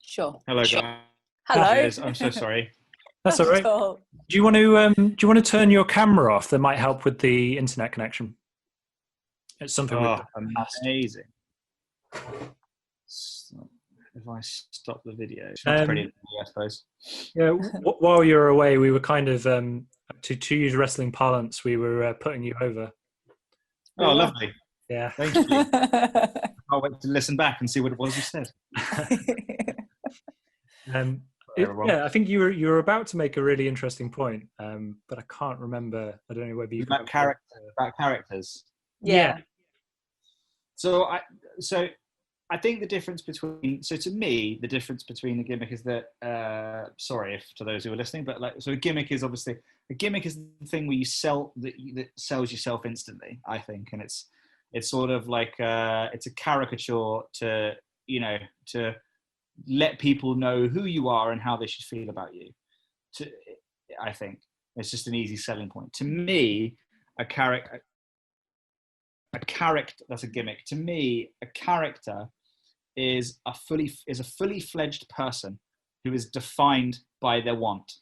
Sure. Hello, sure. guys. Hello. I'm so sorry. That's all right. Do you want to turn your camera off? That might help with the internet connection. It's something amazing. If I stop the video, it's not pretty, I suppose. Yeah, while you were away, we were kind of to use wrestling parlance, we were putting you over. Oh, lovely! Yeah, thank you. I'll wait to listen back and see what it was you said. Yeah, I think you were about to make a really interesting point, but I can't remember. I don't know whether you about characters. Yeah. So I think the difference between, to me, the difference between the gimmick is that, sorry if to those who are listening, but like, so a gimmick is the thing where you sell, that sells yourself instantly, I think. And it's sort of like, it's a caricature to let people know who you are and how they should feel about you. I think it's just an easy selling point. To me, a character, that's a gimmick. To me, a character is a fully fledged person who is defined by their want.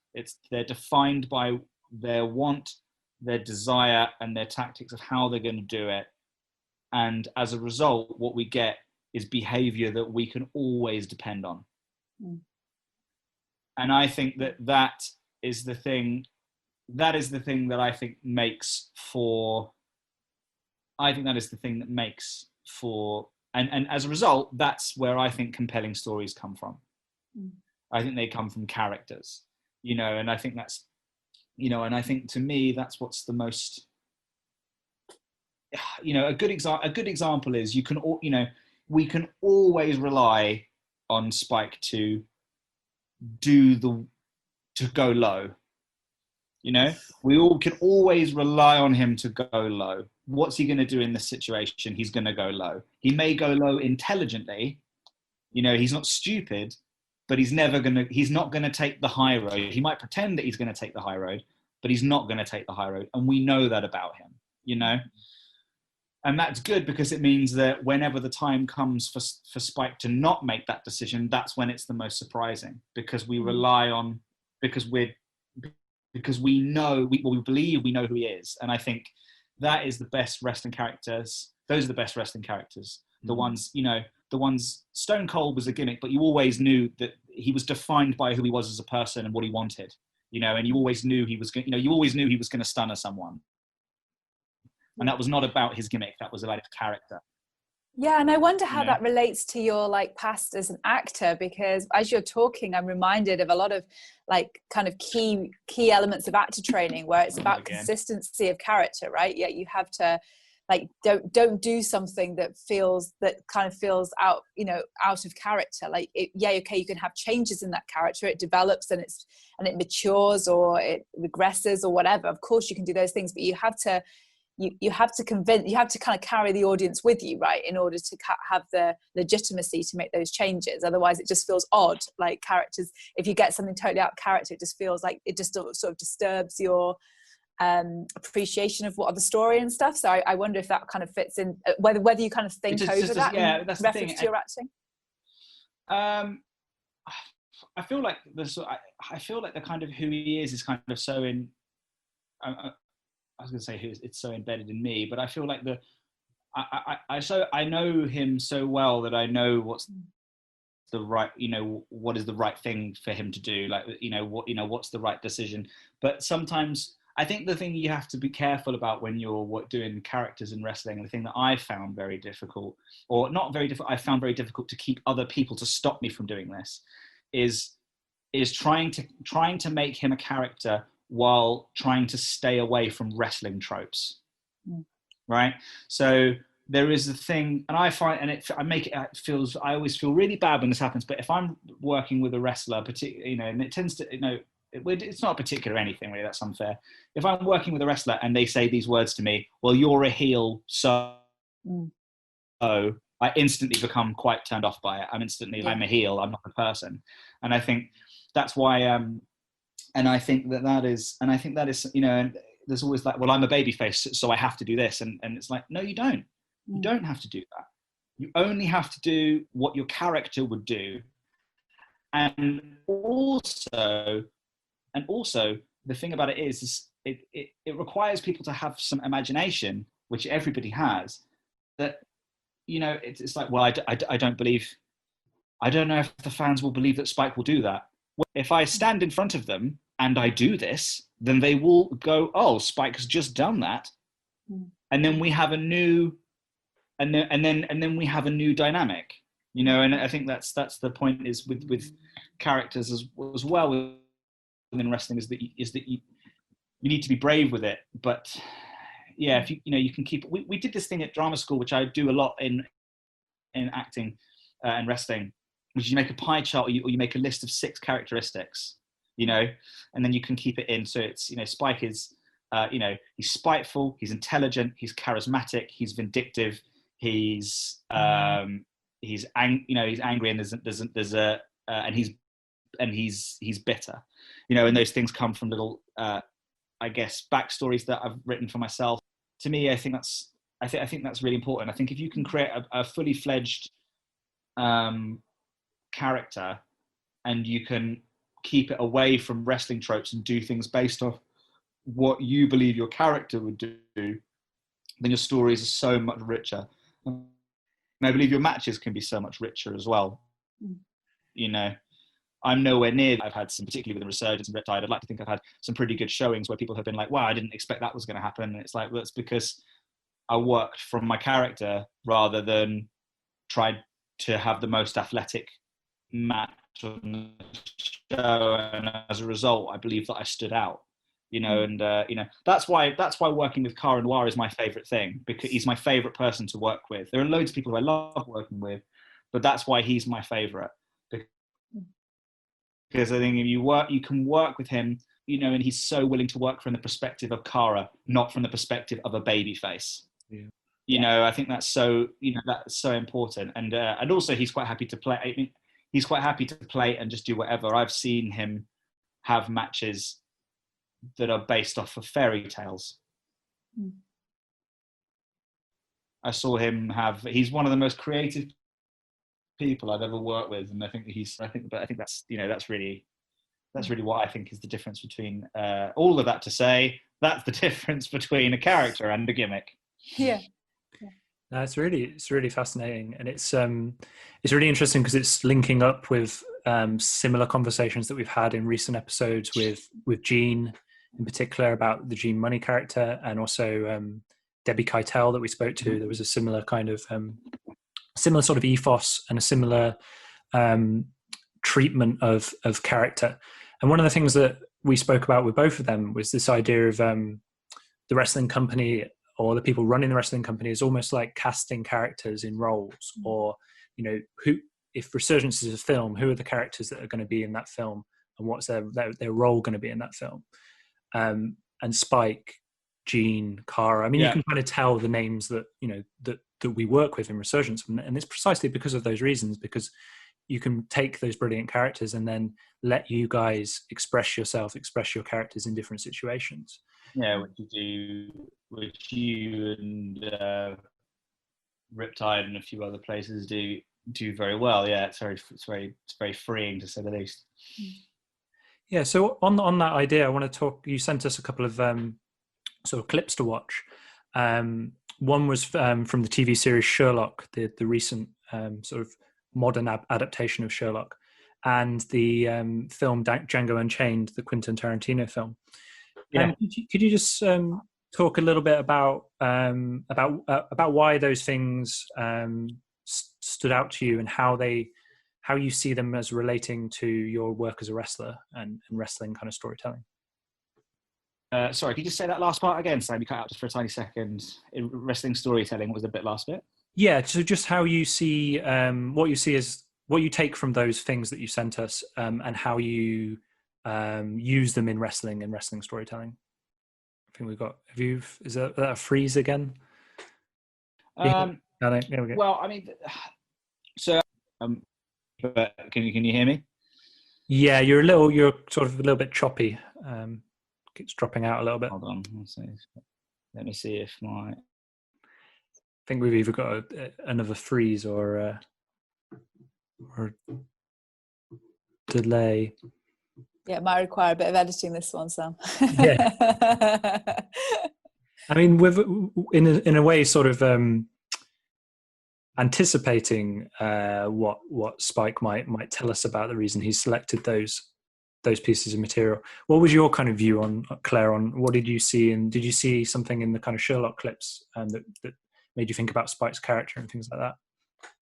They're defined by their want, their desire, and their tactics of how they're going to do it. And as a result, what we get is behavior that we can always depend on. Mm. And I think that is the thing. That is the thing that I think makes for. I think that is the thing that makes for, and as a result, that's where I think compelling stories come from. Mm. I think they come from characters, and I think that's, and I think to me that's what's the most. A good example is we can always rely on Spike to go low. We all can always rely on him to go low. What's he going to do in this situation? He's going to go low. He may go low intelligently. He's not stupid, but he's not going to take the high road. He might pretend that he's going to take the high road, but he's not going to take the high road. And we know that about him, And that's good, because it means that whenever the time comes for Spike to not make that decision, that's when it's the most surprising, because we rely on, because we know, we believe we know who he is. And I think that is the best wrestling characters. Those are the best wrestling characters. The ones, the ones, Stone Cold was a gimmick, but you always knew that he was defined by who he was as a person and what he wanted, and you always knew he was going to stunner someone. And that was not about his gimmick. That was about his character. Yeah, and I wonder how that relates to your past as an actor, because as you're talking, I'm reminded of a lot of kind of key elements of actor training, where it's about consistency of character, right? Yeah, you have to don't do something that kind of feels out of character. You can have changes in that character, it develops and it matures, or it regresses, or whatever. Of course, you can do those things, but you have to kind of carry the audience with you, right, in order to have the legitimacy to make those changes. Otherwise it just feels odd. Characters, if you get something totally out of character, it just feels like it just sort of disturbs your appreciation of the story and stuff. So I wonder if that kind of fits in, whether you kind of think over that. Yeah, that's the thing. To your acting. I feel like the kind of who he is kind of so in. I was going to say it's so embedded in me, but I feel like I know him so well that I know what's the right, what is the right thing for him to do, what's the right decision. But sometimes I think the thing you have to be careful about when you're doing characters in wrestling, and the thing that I found very difficult, or not very difficult, I found very difficult to keep other people to stop me from doing this, is trying to make him a character while trying to stay away from wrestling tropes, right? So there is a thing, and I find, and I always feel really bad when this happens, but if I'm working with a wrestler, particularly, and it tends to, it's not particular anything really, that's unfair. If I'm working with a wrestler and they say these words to me, well, you're a heel, so I instantly become quite turned off by it. I'm a heel, I'm not a person. And I think that's why, and I think that is, and there's always well, I'm a babyface, so I have to do this. And it's no, you don't. You don't have to do that. You only have to do what your character would do. And also the thing about it is it requires people to have some imagination, which everybody has, that, it's well, I don't know if the fans will believe that Spike will do that. If I stand in front of them and I do this, then they will go, oh, Spike has just done that. And then we have a new, and then we have a new dynamic, and I think that's the point is with characters as well within wrestling, is that you need to be brave with it. But yeah, if you can keep, we did this thing at drama school, which I do a lot in acting and wrestling, which is you make a pie chart, or you make a list of 6 characteristics, and then you can keep it in. So it's, Spike is, he's spiteful, he's intelligent, he's charismatic, he's vindictive, he's angry, and he's bitter, and those things come from little, I guess, backstories that I've written for myself. To me, I think that's really important. I think if you can create a fully fledged character, and you can keep it away from wrestling tropes and do things based off what you believe your character would do, then your stories are so much richer. And I believe your matches can be so much richer as well. I'm nowhere near. I've had some, particularly with the Resurgence and Riptide, I'd like to think I've had some pretty good showings where people have been like, wow, I didn't expect that was going to happen. And it's like, well, that's because I worked from my character rather than tried to have the most athletic match on the show. And as a result, I believe that I stood out, and that's why working with Cara Noir is my favorite thing, because he's my favorite person to work with. There are loads of people who I love working with, but that's why he's my favorite. Because I think if you can work with him, and he's so willing to work from the perspective of Cara, not from the perspective of a baby face. Yeah. I think that's so, that's so important. And also he's quite happy to play. I mean, he's quite happy to play and just do whatever. I've seen him have matches that are based off of fairy tales. I saw him he's one of the most creative people I've ever worked with, and I think that's that's really what I think is the difference between all of that, to say that's the difference between a character and a gimmick. Yeah. No, it's really fascinating, and it's really interesting because it's linking up with similar conversations that we've had in recent episodes with Jean in particular, about the Jean Money character, and also Debbie Keitel that we spoke to. There was a similar kind of similar sort of ethos and a similar treatment of character. And one of the things that we spoke about with both of them was this idea of the wrestling company, or the people running the wrestling company, is almost like casting characters in roles, or who, if Resurgence is a film, who are the characters that are going to be in that film, and what's their role going to be in that film. And Spike, Jean, Cara, I mean, you can kind of tell the names that that we work with in Resurgence, and it's precisely because of those reasons, because you can take those brilliant characters and then let you guys express your characters in different situations. Yeah, which you and Riptide and a few other places do very well. Yeah, it's very freeing, to say the least. Yeah. So on that idea, I want to talk. You sent us a couple of sort of clips to watch. One was from the TV series Sherlock, the recent sort of modern adaptation of Sherlock, and the film Django Unchained, the Quentin Tarantino film. Yeah. Could you just talk a little bit about why those things stood out to you, and how you see them as relating to your work as a wrestler and wrestling kind of storytelling? Sorry, could you just say that last part again, Sam? You cut out just for a tiny second. In wrestling storytelling, what was the last bit? Yeah, so just how you see what you see as what you take from those things that you sent us, and how you use them in wrestling and wrestling storytelling. I think we've got. Is that a freeze again? Well, I mean, so but can you hear me? Yeah, you're sort of a little bit choppy. It's dropping out a little bit. Hold on, let me see if my. I think we've either got another freeze or delay. Yeah, it might require a bit of editing, this one, Sam. Yeah. I mean, in a way, sort of anticipating what Spike might tell us about the reason he selected those pieces of material. What was your kind of view on Claire? On what did you see, and did you see something in the kind of Sherlock clips that made you think about Spike's character and things like that?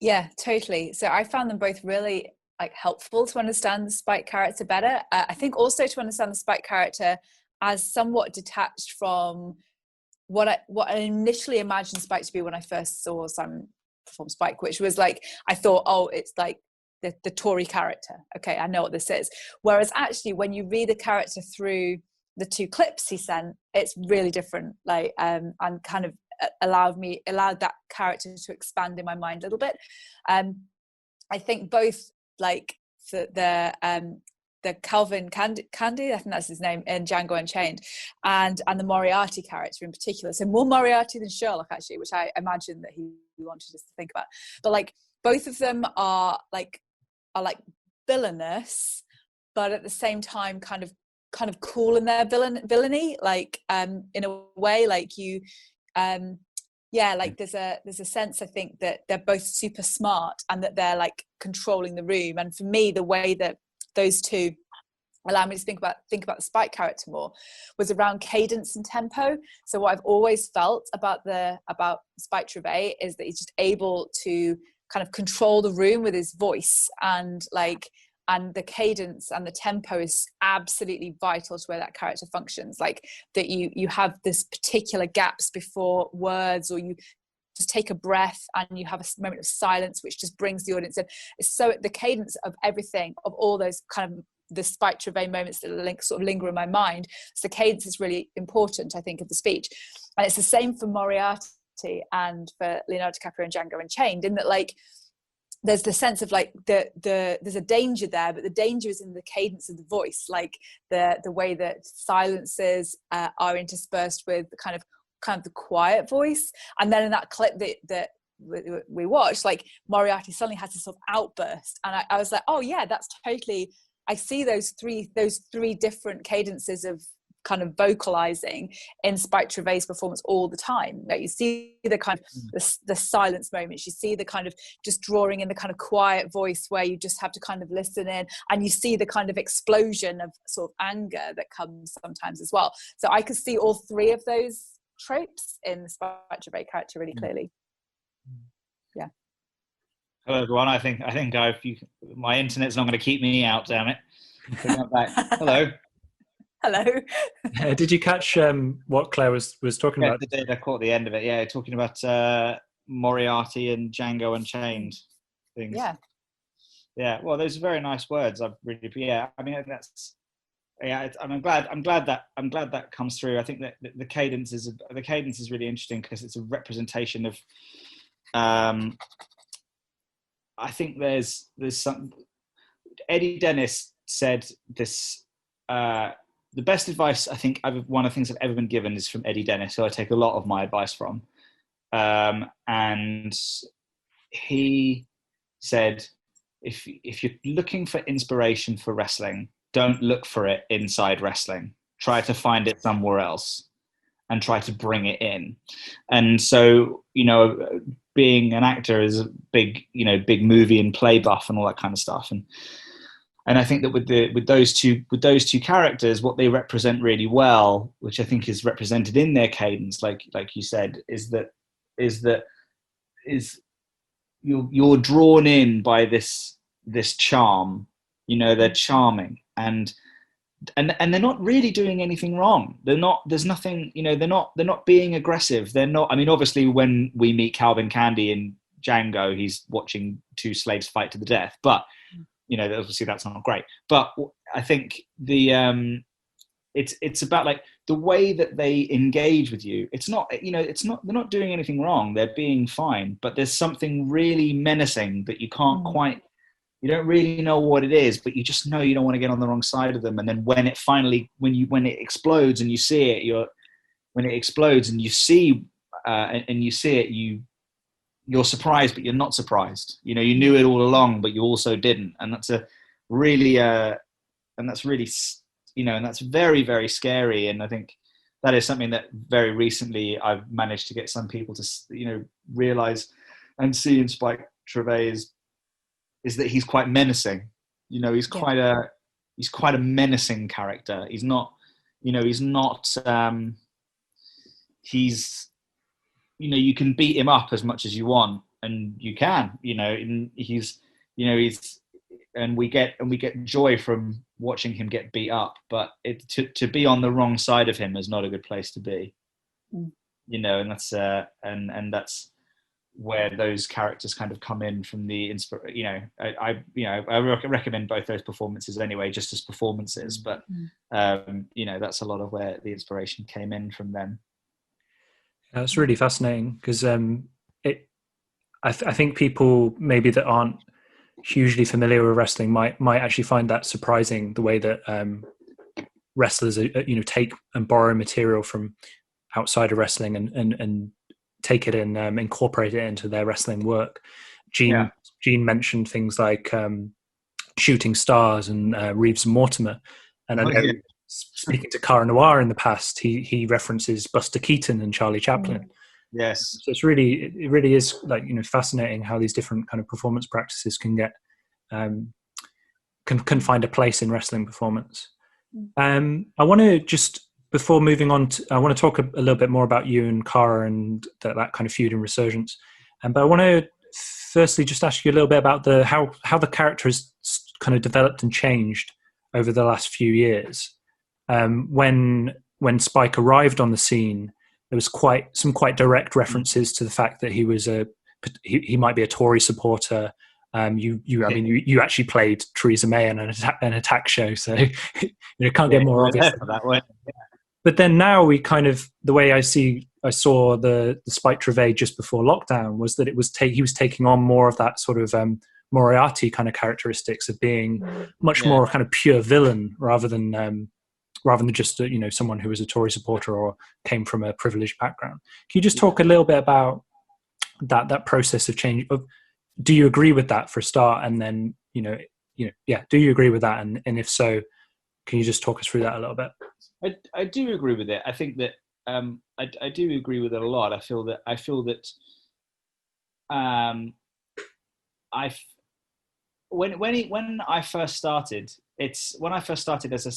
Yeah, totally. So I found them both really helpful to understand the Spike character better. I think also to understand the Spike character as somewhat detached from what I initially imagined Spike to be when I first saw Simon perform Spike, which was I thought, oh, it's like the Tory character. Okay, I know what this is. Whereas actually, when you read the character through the two clips he sent, it's really different. And kind of allowed that character to expand in my mind a little bit. I think both the Calvin Candy, I think that's his name, in Django Unchained, and the Moriarty character in particular. So more Moriarty than Sherlock, actually, which I imagine that he wanted us to think about. But both of them are villainous, but at the same time kind of cool in their villainy. In a way, there's a sense, I think, that they're both super smart and that they're controlling the room. And for me, the way that those two allow me to think about the Spike character more, was around cadence and tempo. So what I've always felt about Spike Trivet is that he's just able to kind of control the room with his voice, and the cadence and the tempo is absolutely vital to where that character functions. Like that you have this particular gaps before words, or you just take a breath and you have a moment of silence which just brings the audience in. So the cadence of everything, of all those kind of the Spike Trivet moments that sort of linger in my mind. So cadence is really important, I think, of the speech. And it's the same for Moriarty and for Leonardo DiCaprio and Django Unchained, in that like there's the sense of like there's a danger there, but the danger is in the cadence of the voice, like the way that silences are interspersed with the kind of the quiet voice. And then in that clip that we watched, like Moriarty suddenly has this sort of outburst, and I was like, oh yeah, that's totally, I see those three different cadences of kind of vocalizing in Spike Trivet's performance all the time. Like you see the kind of the silence moments, you see the kind of just drawing in the kind of quiet voice where you just have to kind of listen in, and you see the kind of explosion of sort of anger that comes sometimes as well. So I could see all three of those tropes in the Spike Trivet character really clearly. Yeah. Hello everyone. I think my internet's not going to keep me out. Damn it! Back. Hello. Hello. Did you catch what Claire was talking about? I caught the end of it. Yeah, talking about Moriarty and Django Unchained things. Yeah. Yeah. Well, those are very nice words. I mean, that's. Yeah, I'm glad that comes through. I think that the cadence is really interesting because it's a representation of. I think there's some. Eddie Dennis said this. The best advice I think one of the things I've ever been given is from Eddie Dennis, who I take a lot of my advice from. And he said, if you're looking for inspiration for wrestling, don't look for it inside wrestling. Try to find it somewhere else and try to bring it in. And so, being an actor is a big movie and play buff and all that kind of stuff. And I think that with those two characters, what they represent really well, which I think is represented in their cadence, like you said, is you're drawn in by this charm. They're charming and they're not really doing anything wrong. There's nothing, they're not being aggressive. They're not, I mean, obviously when we meet Calvin Candy in Django, he's watching two slaves fight to the death, but obviously that's not great. But I think it's about like the way that they engage with you. It's not, they're not doing anything wrong. They're being fine, but there's something really menacing that you can't quite, you don't really know what it is, but you just know you don't want to get on the wrong side of them. And then when it finally, when it explodes and you see it, when it explodes and you see it, you're surprised, but you're not surprised. You knew it all along, but you also didn't. And that's that's very, very scary. And I think that is something that very recently I've managed to get some people to, realize and see in Spike Trivet is that he's quite menacing. He's quite a menacing character. He's not, you can beat him up as much as you want, and you can, and and we get joy from watching him get beat up, but to be on the wrong side of him is not a good place to be. And that's and that's where those characters kind of come in from the I recommend both those performances anyway, just as performances, but that's a lot of where the inspiration came in from them. That's really fascinating because I think people maybe that aren't hugely familiar with wrestling might actually find that surprising, the way that wrestlers take and borrow material from outside of wrestling and take it and incorporate it into their wrestling work. Gene mentioned things like Shooting Stars and Reeves and Mortimer, and I know speaking to Cara Noir in the past, he references Buster Keaton and Charlie Chaplin. Yes. So it really is like, fascinating how these different kind of performance practices can get can find a place in wrestling performance. I want to just, before moving on, I want to talk a little bit more about you and Cara and that kind of feud and Resurgence. But I want to firstly just ask you a little bit about how the character has kind of developed and changed over the last few years. When Spike arrived on the scene, there was some quite direct references to the fact that he might be a Tory supporter. You actually played Theresa May in an attack show, so can't get more obvious. That way. Yeah. But then now the way I saw the Spike Trivet just before lockdown was that he was taking on more of that sort of Moriarty kind of characteristics of being much more kind of pure villain rather than just someone who was a Tory supporter or came from a privileged background. Can you just talk a little bit about that process of change? Do you agree with that for a start? And then do you agree with that? And if so, can you just talk us through that a little bit? I do agree with it. I think that I do agree with it a lot. I feel that when I first started, as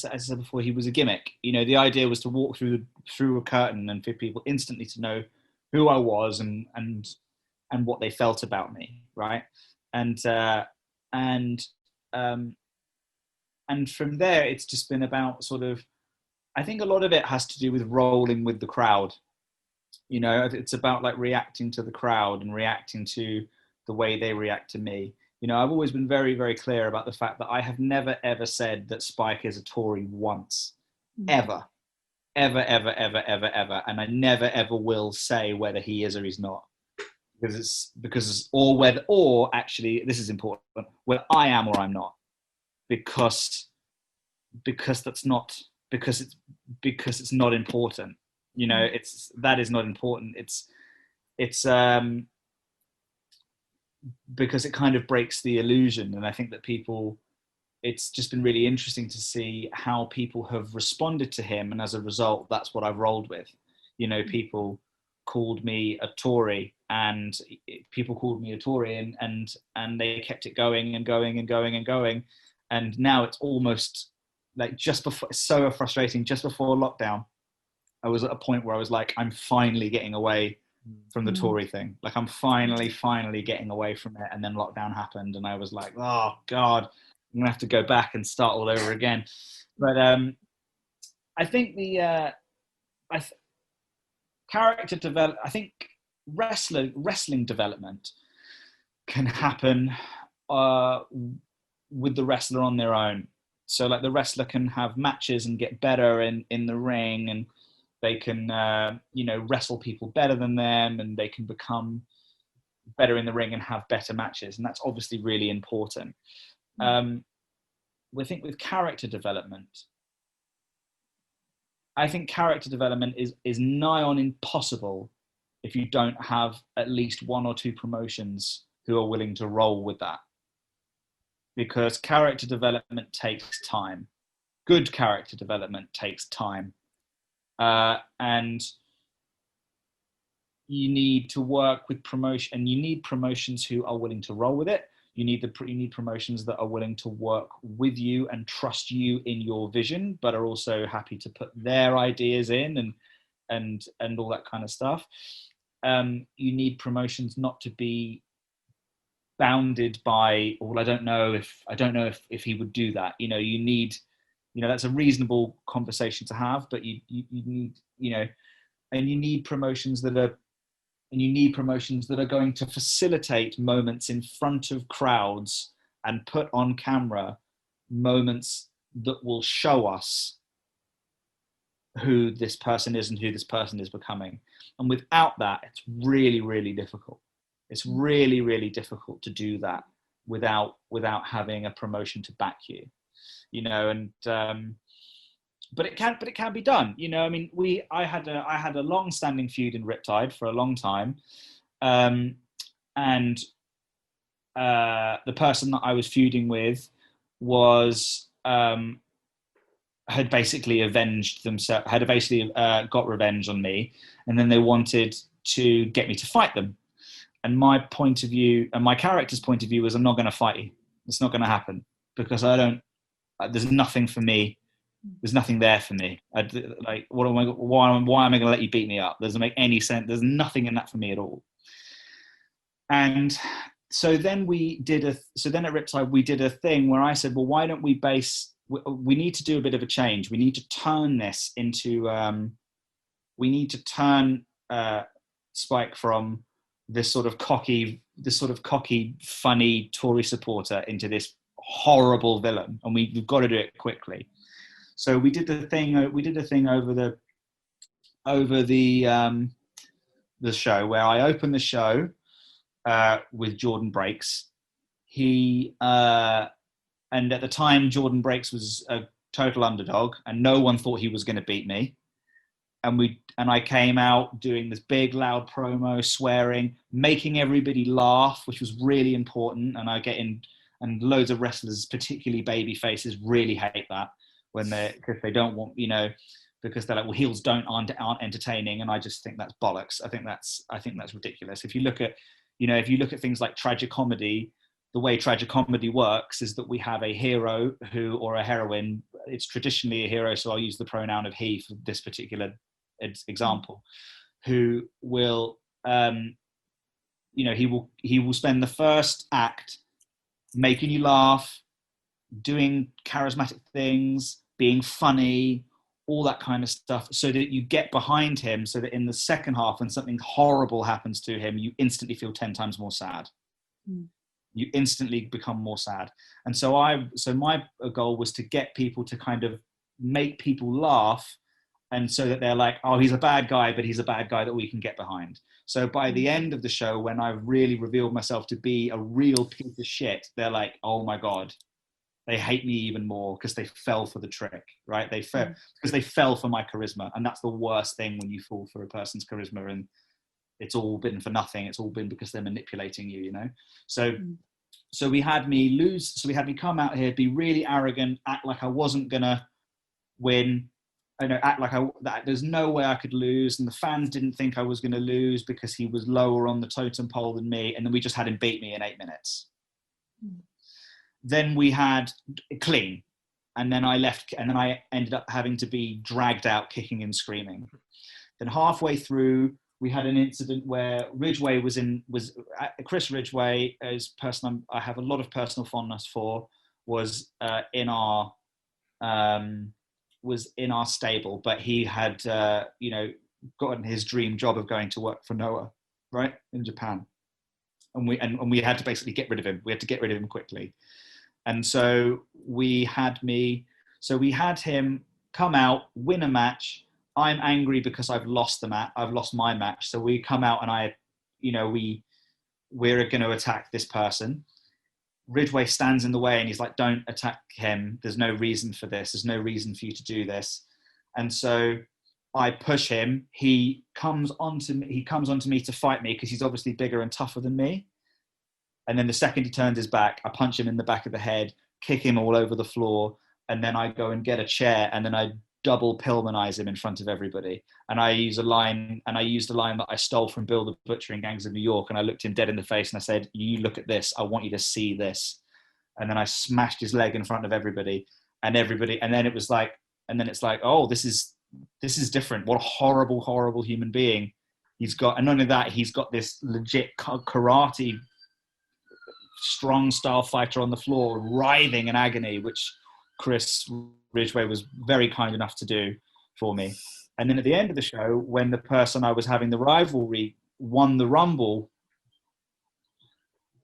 I said before, he was a gimmick. The idea was to walk through a curtain and for people instantly to know who I was and what they felt about me, right? And from there, it's just been about sort of, I think a lot of it has to do with rolling with the crowd. It's about like reacting to the crowd and reacting to the way they react to me. I've always been very, very clear about the fact that I have never, ever said that Spike is a Tory once, ever. And I never, ever will say whether he is or he's not. Or actually, this is important, whether I am or I'm not. Because it's not important. That is not important. It's because it kind of breaks the illusion. And I think that it's just been really interesting to see how people have responded to him. And as a result, that's what I've rolled with. People called me a Tory and they kept it going and going and going and going. And now it's almost like it's so frustrating. Just before lockdown, I was at a point where I was like, I'm finally getting away from the Tory thing. Like I'm finally getting away from it. And then lockdown happened and I was like, oh God, I'm gonna have to go back and start all over again. But I think character development, I think wrestling development can happen with the wrestler on their own. So like the wrestler can have matches and get better in the ring, and they can wrestle people better than them, and they can become better in the ring and have better matches, and that's obviously really important. We think with character development, I think character development is nigh on impossible if you don't have at least one or two promotions who are willing to roll with that. Because character development takes time. Good character development takes time. And you need to work with promotion, and you need promotions who are willing to roll with it. You need promotions that are willing to work with you and trust you in your vision, but are also happy to put their ideas in and all that kind of stuff. You need promotions not to be bounded by, well, I don't know if he would do that. You need, that's a reasonable conversation to have, but you need, and you need promotions that are going to facilitate moments in front of crowds and put on camera moments that will show us who this person is and who this person is becoming. And without that, it's really, really difficult. It's really, really difficult to do that without having a promotion to back you, but it can be done. I had a long-standing feud in Riptide for a long time, and the person that I was feuding with had basically avenged themselves, had basically got revenge on me, and then they wanted to get me to fight them. And my point of view, and my character's point of view, was, I'm not going to fight you. It's not going to happen, because I don't. There's nothing for me. There's nothing there for me. Like, why am I going to let you beat me up? Doesn't make any sense. There's nothing in that for me at all. And so then at Riptide, we did a thing where I said, well, why don't we we need to do a bit of a change. We need to turn this into, Spike from this sort of cocky, funny Tory supporter into this horrible villain. And we've got to do it quickly. So we did the thing over the show where I opened the show with Jordan Breaks. And at the time, Jordan Breaks was a total underdog, and no one thought he was going to beat me. And I came out doing this big, loud promo, swearing, making everybody laugh, which was really important. And loads of wrestlers, particularly baby faces, really hate that because they don't want, because they're like, well, heels aren't entertaining, and I just think that's bollocks. I think that's ridiculous. If you look at things like tragic comedy, the way tragic comedy works is that we have a hero or a heroine. It's traditionally a hero, so I'll use the pronoun of he for this particular example, who will, he will spend the first act making you laugh, doing charismatic things, being funny, all that kind of stuff, so that you get behind him, so that in the second half, when something horrible happens to him, you instantly feel 10 times more sad. You instantly become more sad. And so my goal was to get people to kind of make people laugh, and so that they're like, oh, he's a bad guy, but he's a bad guy that we can get behind. So by the end of the show, when I really revealed myself to be a real piece of shit, they're like, oh my God, they hate me even more because they fell for the trick, right? Because they fell for my charisma. And that's the worst thing, when you fall for a person's charisma and it's all been for nothing. It's all been because they're manipulating you, So we had me lose. So we had me come out here, be really arrogant, act like I wasn't gonna win. Act like there's no way I could lose, and the fans didn't think I was gonna lose because he was lower on the totem pole than me. And then we just had him beat me in 8 minutes. Then we had clean, and then I left, and then I ended up having to be dragged out kicking and screaming. Then halfway through, we had an incident where Ridgway was Chris Ridgway, as person I have a lot of personal fondness for, was in our stable, but he had gotten his dream job of going to work for Noah, right, in Japan, and we had to basically get rid of him. We had to get rid of him quickly, and so we had him come out, win a match. I'm angry because I've lost I've lost my match. So we come out and we're going to attack this person. Ridgway stands in the way and he's like, don't attack him. There's no reason for this. There's no reason for you to do this. And so I push him. He comes onto me to fight me because he's obviously bigger and tougher than me. And then the second he turns his back, I punch him in the back of the head, kick him all over the floor. And then I go and get a chair, and then I double Pillmanize him in front of everybody. And I used a line that I stole from Bill the Butcher in Gangs of New York. And I looked him dead in the face and I said, you look at this. I want you to see this. And then I smashed his leg in front of everybody. And then it's like, oh, this is different. What a horrible, horrible human being he's got. And not only that, he's got this legit karate strong style fighter on the floor, writhing in agony, which Chris Ridgway was very kind enough to do for me. And then at the end of the show, when the person I was having the rivalry won the Rumble,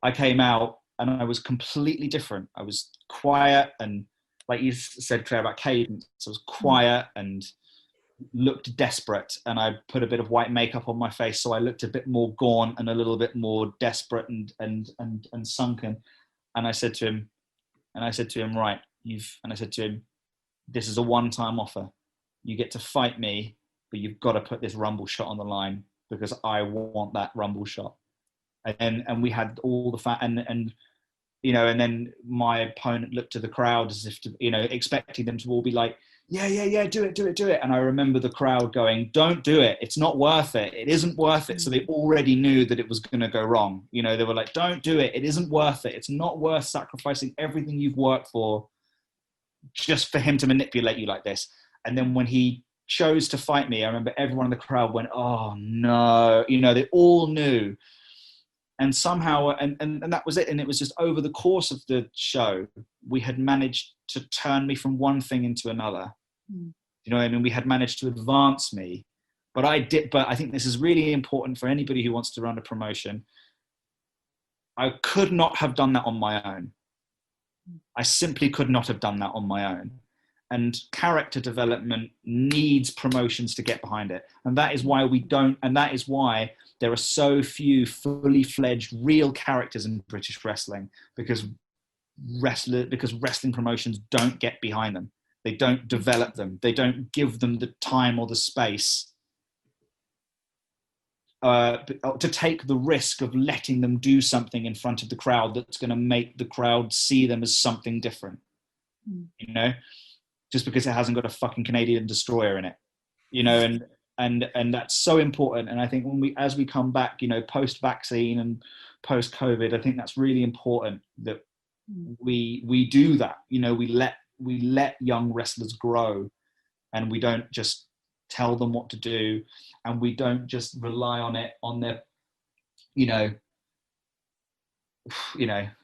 I came out and I was completely different. I was quiet, and like you said, Claire, about Cadence, I was quiet and looked desperate, and I put a bit of white makeup on my face, so I looked a bit more gaunt and a little bit more desperate and sunken. And I said to him, right, this is a one-time offer. You get to fight me, but you've got to put this Rumble shot on the line because I want that Rumble shot. And we had all the and then my opponent looked to the crowd as if to, expecting them to all be like, yeah, do it. And I remember the crowd going, don't do it. It's not worth it. It isn't worth it. So they already knew that it was going to go wrong. You know, they were like, don't do it. It isn't worth it. It's not worth sacrificing everything you've worked for just for him to manipulate you like this. And then when he chose to fight me, I remember everyone in the crowd went, oh no, you know, they all knew. And somehow, and that was it. And it was just over the course of the show, we had managed to turn me from one thing into another. You know what I mean? We had managed to advance me. But I think this is really important for anybody who wants to run a promotion. I could not have done that on my own. I simply could not have done that on my own. And character development needs promotions to get behind it. And that is why we don't, and that is why there are so few fully fledged real characters in British wrestling, because wrestling promotions don't get behind them. They don't develop them. They don't give them the time or the space to take the risk of letting them do something in front of the crowd that's going to make the crowd see them as something different. You know, just because it hasn't got a fucking Canadian destroyer in it, you know, and that's so important. And I think as we come back, you know, post-vaccine and post-COVID, I think that's really important that we do that. You know, we let young wrestlers grow, and we don't just tell them what to do, and we don't just rely on their, you know,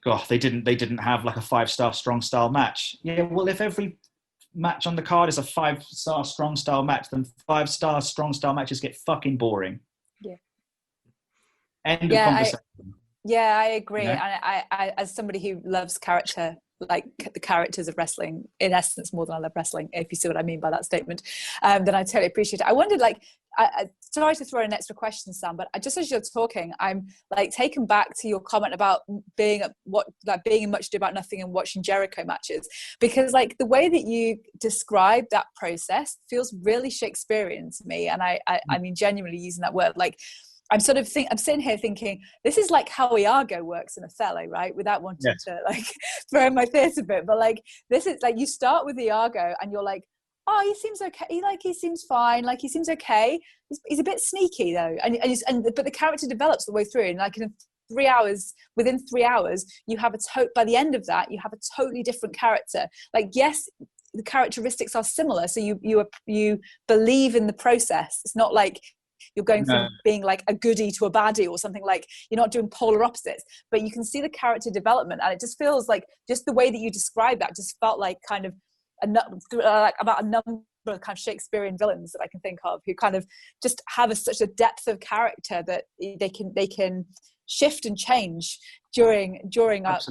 God, they didn't have like a 5-star strong style match. Yeah, well, if every match on the card is a 5-star strong style match, then 5-star strong style matches get fucking boring. Yeah. End of conversation. I agree. You know? And I, as somebody who loves character, like the characters of wrestling, in essence, more than I love wrestling, if you see what I mean by that statement, then I totally appreciate it. I wondered, like, sorry to throw in an extra question, Sam, but just as you're talking, I'm like taken back to your comment about being in Much Ado About Nothing and watching Jericho matches, because like the way that you describe that process feels really Shakespearean to me. And I mean, genuinely using that word, like, I'm sitting here thinking, this is like how Iago works in Othello, right? Without wanting to like throw in my theatre bit, but like this is like, you start with Iago and you're like, oh, he seems okay. He seems fine. Like he seems okay. He's a bit sneaky though, but the character develops the way through. And like within 3 hours, you have by the end of that, you have a totally different character. Like, yes, the characteristics are similar, so you believe in the process. It's not like you're going from being like a goodie to a baddie or something. Like, you're not doing polar opposites, but you can see the character development. And it just feels like, just the way that you describe that just felt like kind of about a number of kind of Shakespearean villains that I can think of, who kind of just have such a depth of character that they can shift and change during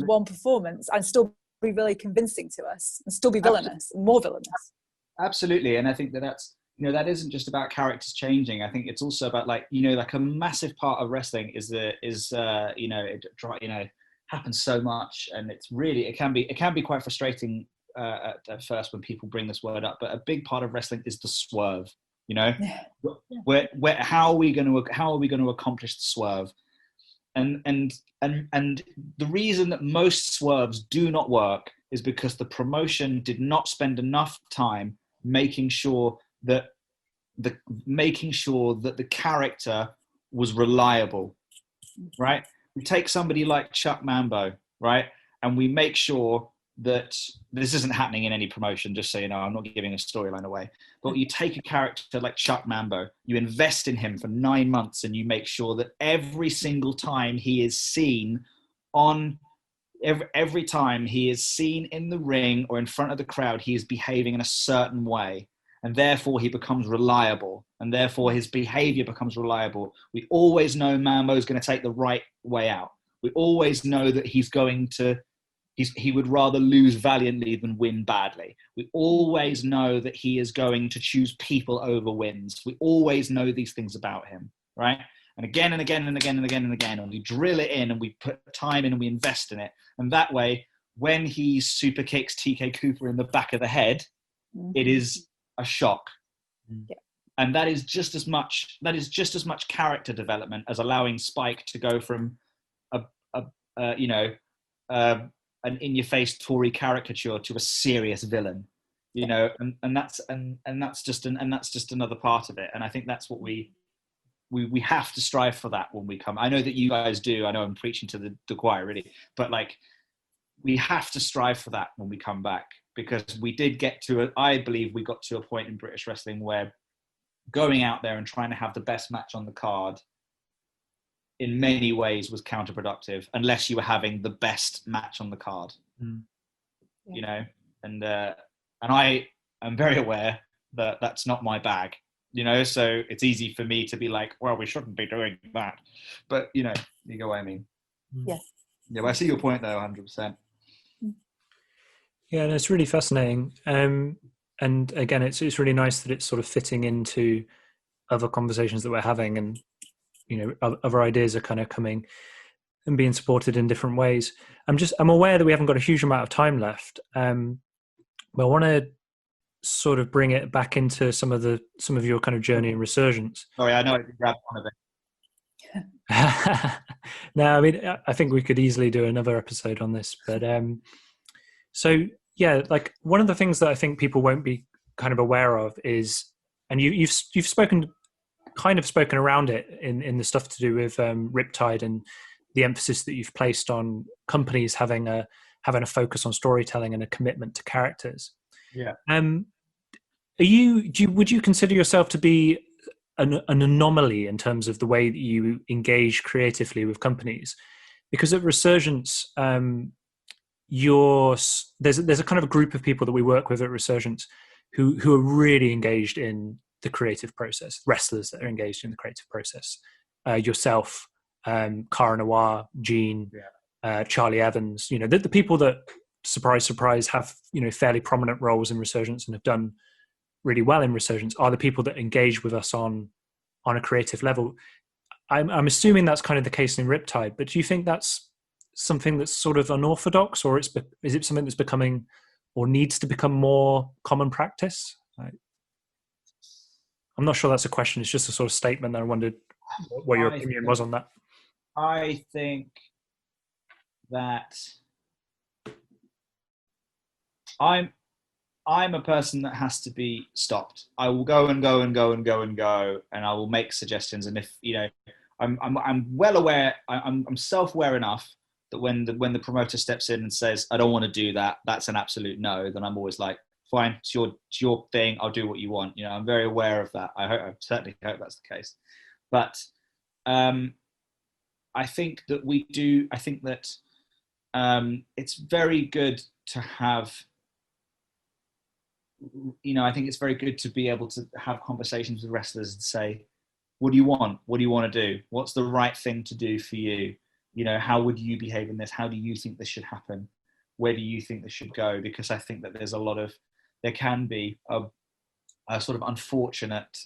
one performance and still be really convincing to us, and still be villainous, more villainous. Absolutely. And I think that's, you know, that isn't just about characters changing. I think it's also about, like, you know, like a massive part of wrestling is you know, it happens so much, and it's really, it can be quite frustrating at first when people bring this word up, but a big part of wrestling is the swerve. You know, how are we going to accomplish the swerve? And the reason that most swerves do not work is because the promotion did not spend enough time making sure that the character was reliable, right? We take somebody like Chuck Mambo, right, and we make sure that this isn't happening in any promotion, just so you know, I'm not giving a storyline away, but you take a character like Chuck Mambo, you invest in him for 9 months, and you make sure that every single time he is seen every time he is seen in the ring or in front of the crowd, he is behaving in a certain way, and therefore he becomes reliable, and therefore his behavior becomes reliable. We always know Mambo's going to take the right way out. We always know that he would rather lose valiantly than win badly. We always know that he is going to choose people over wins. We always know these things about him, right? And again and again and again and again and again, and we drill it in, and we put time in, and we invest in it. And that way, when he super kicks TK Cooper in the back of the head, it is a shock. Yeah. And that is just as much character development as allowing Spike to go from an in-your-face Tory caricature to a serious villain. you know, and that's just another part of it. And I think that's what we have to strive for that when we come. I know that you guys do. I know I'm preaching to the choir really, but like we have to strive for that when we come back, because we did get to I believe we got to a point in British wrestling where going out there and trying to have the best match on the card in many ways was counterproductive unless you were having the best match on the card. You know, and I am very aware that that's not my bag, you know, so it's easy for me to be like, well, we shouldn't be doing that, but you know, you get what I mean. Yes. Yeah, but I see your point though, 100%. Yeah, and it's really fascinating. And again, it's really nice that it's sort of fitting into other conversations that we're having, and you know, other ideas are kind of coming and being supported in different ways. I'm aware that we haven't got a huge amount of time left, but I want to sort of bring it back into some of your kind of journey and resurgence. Sorry, I know I grabbed one of it. No, I mean, I think we could easily do another episode on this, but so yeah, like one of the things that I think people won't be kind of aware of is, and you've spoken around it in the stuff to do with Riptide and the emphasis that you've placed on companies having a focus on storytelling and a commitment to characters. Yeah. Would you consider yourself to be an anomaly in terms of the way that you engage creatively with companies? Because at Resurgence, there's a kind of a group of people that we work with at Resurgence who are really engaged in the creative process, wrestlers that are engaged in the creative process. Yourself, Cara Noir, Gene, Charlie Evans, you know, the people that, surprise, have, you know, fairly prominent roles in Resurgence and have done really well in Resurgence are the people that engage with us on a creative level. I'm assuming that's kind of the case in Riptide, but do you think that's something that's sort of unorthodox, or is it something that's becoming or needs to become more common practice? I'm not sure that's a question. It's just a sort of statement that I wondered what your opinion was on that. I think that I'm a person that has to be stopped. I will go and go and go and go and go, and I will make suggestions. And if you know, I'm well aware. I'm self-aware enough that when the promoter steps in and says, "I don't want to do that," that's an absolute no. Then I'm always like, "Fine, it's your thing. I'll do what you want." You know, I'm very aware of that. I certainly hope that's the case. But I think that we do. I think that it's very good to have. You know, I think it's very good to be able to have conversations with wrestlers and say, what do you want? What do you want to do? What's the right thing to do for you? You know, how would you behave in this? How do you think this should happen? Where do you think this should go? Because I think that there can be a sort of unfortunate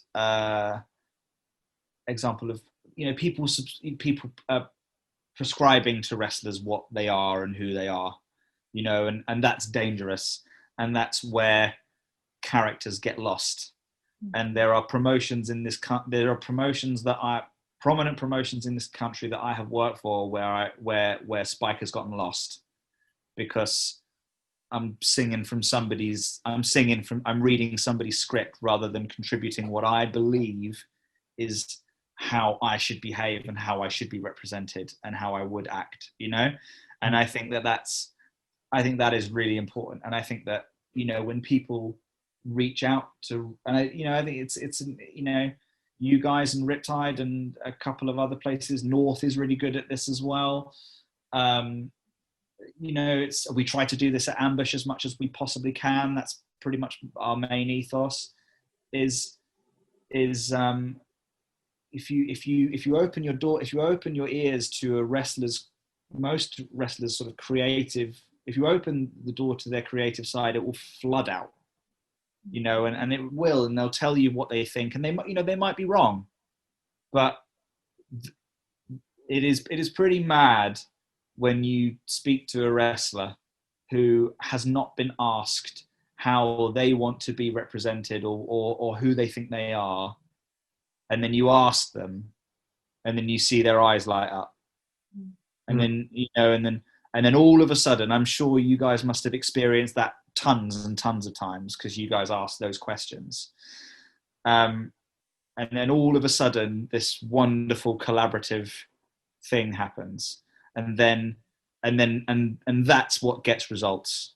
example of, you know, people prescribing to wrestlers what they are and who they are, you know, and that's dangerous. And that's where characters get lost. And there are promotions in this prominent promotions in this country that I have worked for where Spike has gotten lost because I'm reading somebody's script rather than contributing what I believe is how I should behave and how I should be represented and how I would act, you know. And I think that is really important. And I think that, you know, when people reach out to, and I think it's you know, you guys and Riptide and a couple of other places, North is really good at this as well. You know, we try to do this at Ambush as much as we possibly can. That's pretty much our main ethos. Is if you open your door, if you open your ears to most wrestlers sort of creative. If you open the door to their creative side, it will flood out, you know, and it will, and they'll tell you what they think, and they might be wrong, but it is pretty mad when you speak to a wrestler who has not been asked how they want to be represented or who they think they are, and then you ask them, and then you see their eyes light up, and then, you know, and then all of a sudden, I'm sure you guys must have experienced that tons and tons of times because you guys asked those questions. And then all of a sudden, this wonderful collaborative thing happens, and that's what gets results,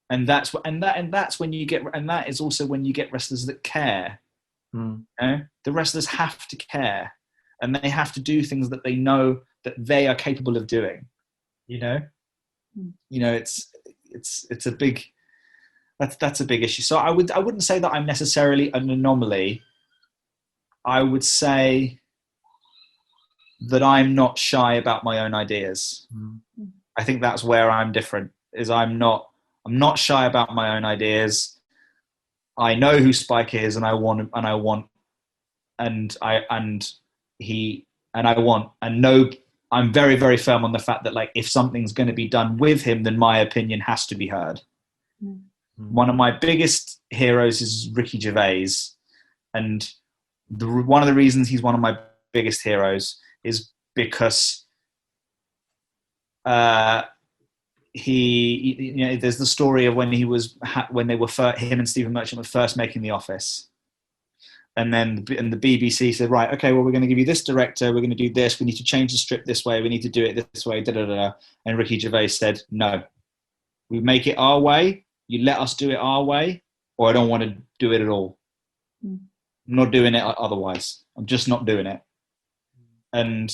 and that's when you get, and that is also when you get wrestlers that care. You know? The wrestlers have to care, and they have to do things that they know that they are capable of doing. You know, it's a big, that's a big issue. So I wouldn't say that I'm necessarily an anomaly. I would say that I'm not shy about my own ideas. I think that's where I'm different, is I'm not shy about my own ideas. I know who Spike is, and I'm very, very firm on the fact that, like, if something's going to be done with him, then my opinion has to be heard. One of my biggest heroes is Ricky Gervais, and one of the reasons he's one of my biggest heroes is because there's the story of when him and Stephen Merchant were first making The Office, and then the BBC said, right, okay, well, we're going to give you this director, we're going to do this, we need to change the script this way, we need to do it this way, and Ricky Gervais said, no, we make it our way, you let us do it our way, or I don't want to do it at all. I'm not doing it otherwise. I'm just not doing it. And,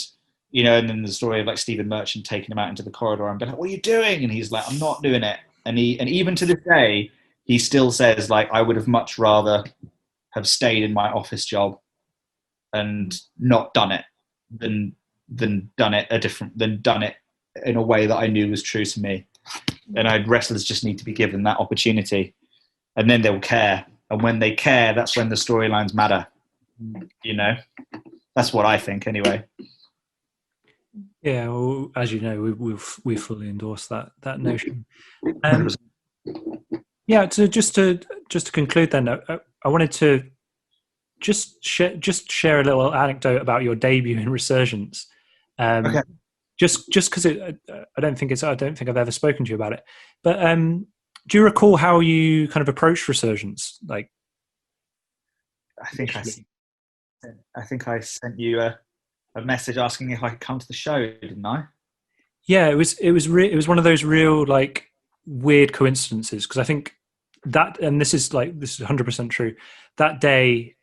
and then the story of, like, Stephen Merchant taking him out into the corridor and being like, what are you doing? And he's like, I'm not doing it. And even to this day, he still says, like, I would have much rather have stayed in my office job and not done it than done it in a way that I knew was true to me. And wrestlers just need to be given that opportunity, and then they'll care. And when they care, that's when the storylines matter. That's what I think, anyway. Yeah, well, as you know, we fully endorse that notion. Yeah, just to conclude, then, I wanted to just share a little anecdote about your debut in Resurgence. Okay. Just because I don't think I've ever spoken to you about it. But do you recall how you kind of approached Resurgence? Like, I think I sent you a message asking if I could come to the show, didn't I? Yeah, it was one of those real, like, weird coincidences, because I think that, and this is 100% true. That day,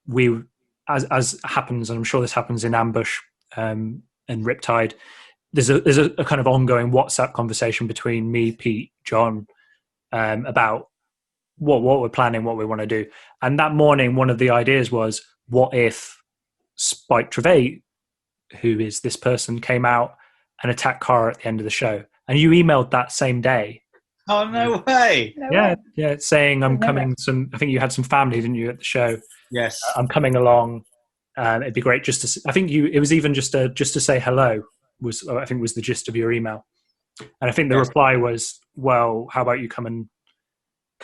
we, as happens, and I'm sure this happens in Ambush and Riptide, there's a kind of ongoing WhatsApp conversation between me, Pete, John, about what we're planning, what we want to do. And that morning, one of the ideas was, what if Spike Trivet, who is this person, came out and attacked Cara at the end of the show? And you emailed that same day. Oh, no way. Yeah, saying, I'm coming. I think you had some family, didn't you, at the show? Yes. I'm coming along. It'd be great just to, I think it was even just to say hello was the gist of your email. And I think the reply was, well, how about you come and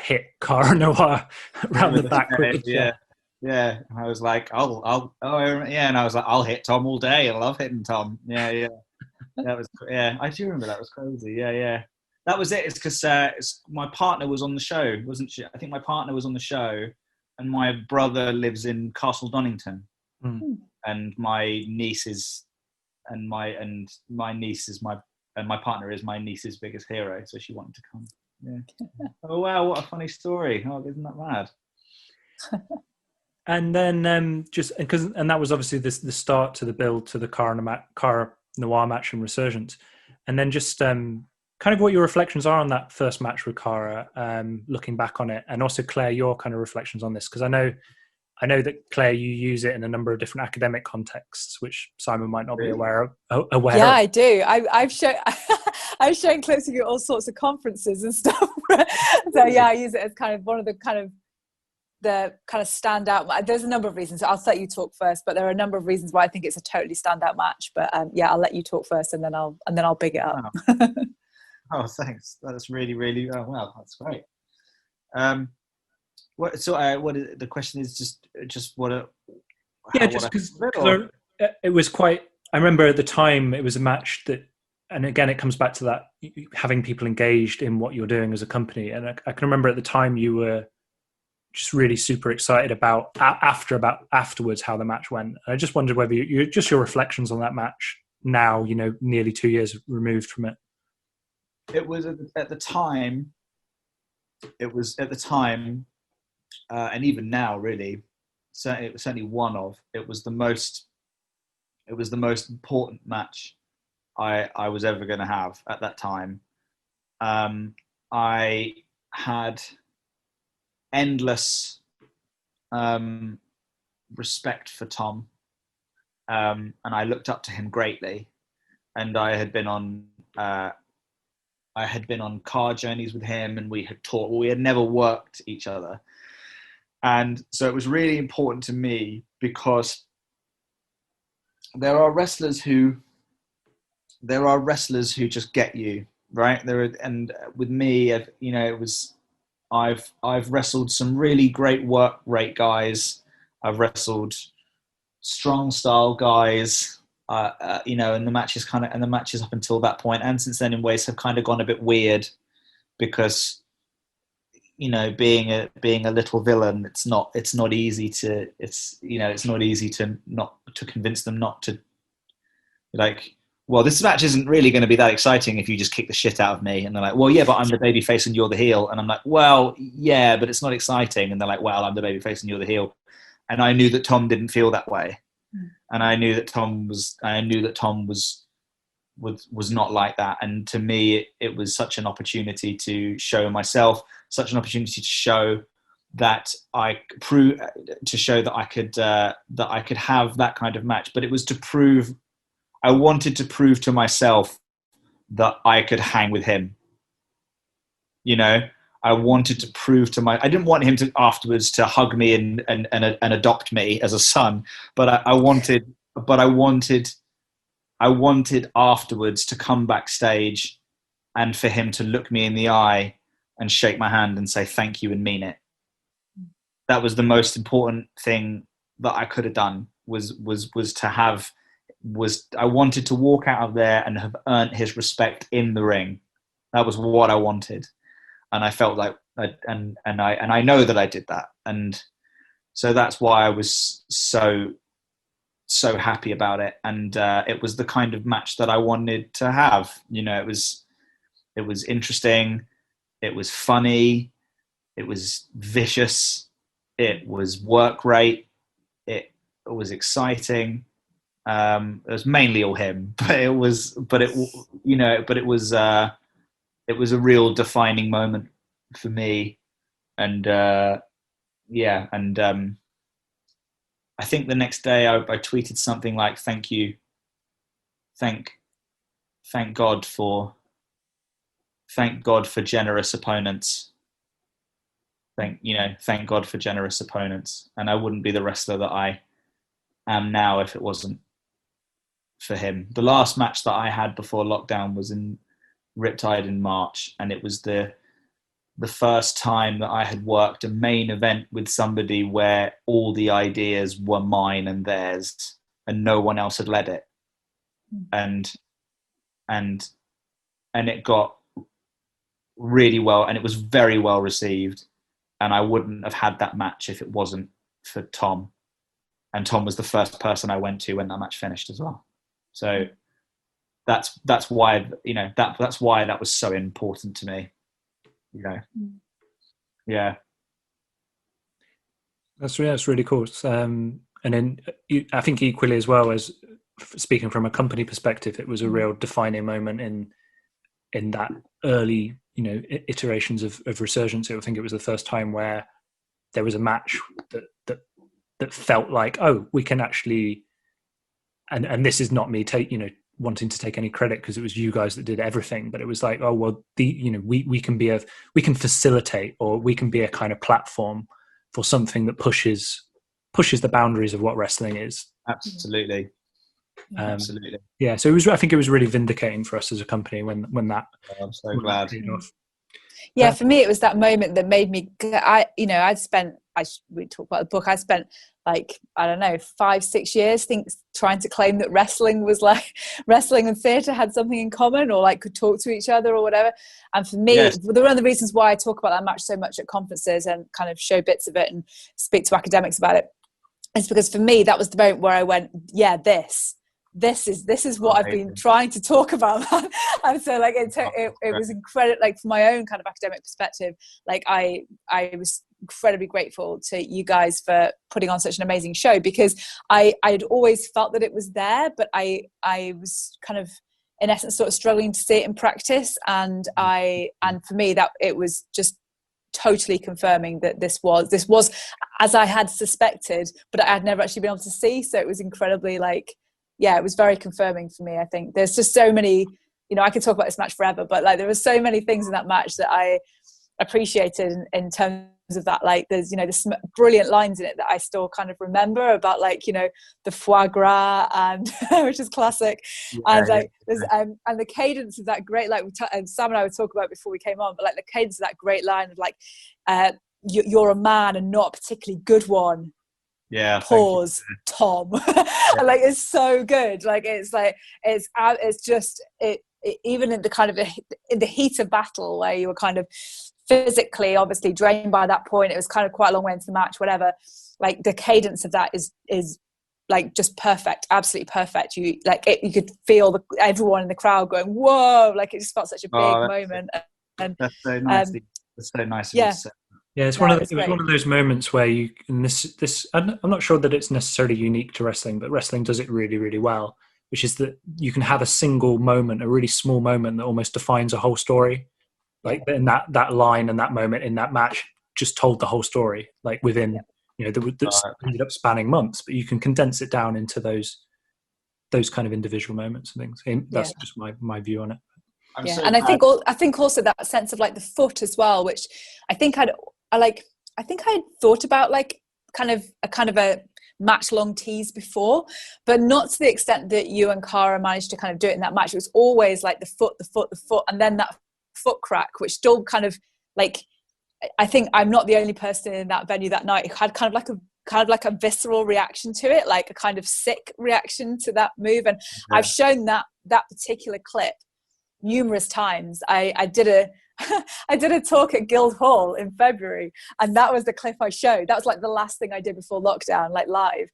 hit Cara Noir around the back with the chair. Yeah. I was like, and I was like, I'll hit Tom all day. I love hitting Tom. Yeah. That was, I do remember that was crazy. Yeah. That was it. It's because my partner was on the show, wasn't she? I think my partner was on the show, and my brother lives in Castle Donington, and my niece is, and my partner is my niece's biggest hero, so she wanted to come. Yeah. Oh wow, what a funny story! Oh, isn't that mad? And then just because, and that was obviously the start to the build to the Cara Noir match and Resurgence, and then just kind of what your reflections are on that first match with Cara, looking back on it, and also Claire, your kind of reflections on this, because I know that, Claire, you use it in a number of different academic contexts, which Simon might not be aware of. Yeah, I do. I've shown clips of you at all sorts of conferences and stuff. So yeah, I use it as kind of one of the kind of standout. There's a number of reasons. I'll let you talk first, but there are a number of reasons why I think it's a totally standout match. But yeah, I'll let you talk first, and then I'll big it up. Oh, thanks. That's really, really well. That's great. What is the question? Is just what? Yeah, just because it was quite. I remember at the time it was a match that again, it comes back to that, having people engaged in what you're doing as a company. And I can remember at the time you were just really super excited about afterwards how the match went. And I just wondered whether you just your reflections on that match now, nearly 2 years removed from it. It was at the time. It was at the time, and even now, really. So it was certainly It was the most important match I was ever going to have at that time. I had endless respect for Tom, and I looked up to him greatly. And I had been on car journeys with him, and we had taught. We had never worked each other, and so it was really important to me because there are wrestlers who just get you, right? And with me, it was I've wrestled some really great work rate guys. I've wrestled strong style guys, and the matches up until that point and since then in ways have kind of gone a bit weird because, being a little villain, it's not easy to convince them not to, like, well, this match isn't really going to be that exciting if you just kick the shit out of me. And they're like, well, yeah, but I'm the baby face and you're the heel. And I'm like, well, yeah, but it's not exciting. And they're like, well, I'm the baby face and you're the heel. And I knew that Tom didn't feel that way. And I knew that Tom was not like that. And to me, it was such an opportunity to show myself, such an opportunity to show that I could have that kind of match. But it was I wanted to prove to myself that I could hang with him. I wanted to prove I didn't want him to afterwards to hug me and adopt me as a son, but I wanted afterwards to come backstage and for him to look me in the eye and shake my hand and say thank you and mean it. That was the most important thing that I could have done I wanted to walk out of there and have earned his respect in the ring. That was what I wanted. And I felt like, and I know that I did that. And so that's why I was so happy about it. And it was the kind of match that I wanted to have. It was interesting. It was funny. It was vicious. It was work rate. It was exciting. It was mainly all him, but it was a real defining moment for me. And I think the next day I tweeted something like, thank you. Thank God for generous opponents. Thank God for generous opponents. And I wouldn't be the wrestler that I am now if it wasn't for him. The last match that I had before lockdown was in Riptide in March, and it was the first time that I had worked a main event with somebody where all the ideas were mine and theirs and no one else had led it. And it got really well, and it was very well received, and I wouldn't have had that match if it wasn't for Tom. And Tom was the first person I went to when that match finished as well. So that's why that's why that was so important to me. Yeah. That's really cool. And then I think equally as well, as speaking from a company perspective, it was a real defining moment in that early iterations of Resurgence. I think it was the first time where there was a match that felt like, oh, we can actually. And this is not me wanting to take any credit, because it was you guys that did everything, but it was like, oh well, we can facilitate, or we can be a kind of platform for something that pushes the boundaries of what wrestling is. Absolutely. Absolutely. Yeah. So I think it was really vindicating for us as a company when that. I'm so glad. Yeah, for me it was that moment that made me. I'd spent we talk about the book. I spent like, I don't know, 5-6 years trying to claim that wrestling was like wrestling and theatre had something in common, or like could talk to each other or whatever. And for me, one of the reasons why I talk about that match so much at conferences and kind of show bits of it and speak to academics about it is because for me, that was the moment where I went, yeah, this is what I've been trying to talk about. And so like it was incredible, like from my own kind of academic perspective, like I was incredibly grateful to you guys for putting on such an amazing show, because I'd always felt that it was there, but I was kind of in essence sort of struggling to see it in practice, and for me that it was just totally confirming that this was as I had suspected, but I had never actually been able to see. So it was incredibly like, yeah, it was very confirming for me. I think there's just so many, I could talk about this match forever, but like there were so many things in that match that I appreciated in terms of that. Like there's, there's brilliant lines in it that I still kind of remember about like, the foie gras and which is classic. And like there's and the cadence of that great, like Sam and I would talk about before we came on, but like the cadence of that great line of like, you're a man and not a particularly good one. Yeah, pause, Tom. Like it's so good. Like it's just even in the kind of in the heat of battle where you were kind of physically obviously drained by that point, it was kind of quite a long way into the match, whatever, like the cadence of that is like just perfect, absolutely perfect. You could feel everyone in the crowd going whoa, like it just felt such a big moment. And that's so nice. That's so nice. Yeah, it was one of those moments where I'm not sure that it's necessarily unique to wrestling, but wrestling does it really, really well, which is that you can have a single moment, a really small moment that almost defines a whole story. Like in that line and that moment in that match just told the whole story, like within, that ended up spanning months, but you can condense it down into those kind of individual moments and things. That's just my view on it. And I think also that sense of like the foot as well, which I think I'd thought about like kind of a match long tease before, but not to the extent that you and Cara managed to kind of do it in that match. It was always like the foot, and then that foot crack, which still kind of like, I think I'm not the only person in that venue that night who had kind of like a visceral reaction to it, like a kind of sick reaction to that move. And I've shown that particular clip numerous times. I did a talk at Guildhall in February, and that was the clip I showed. That was like the last thing I did before lockdown, like live.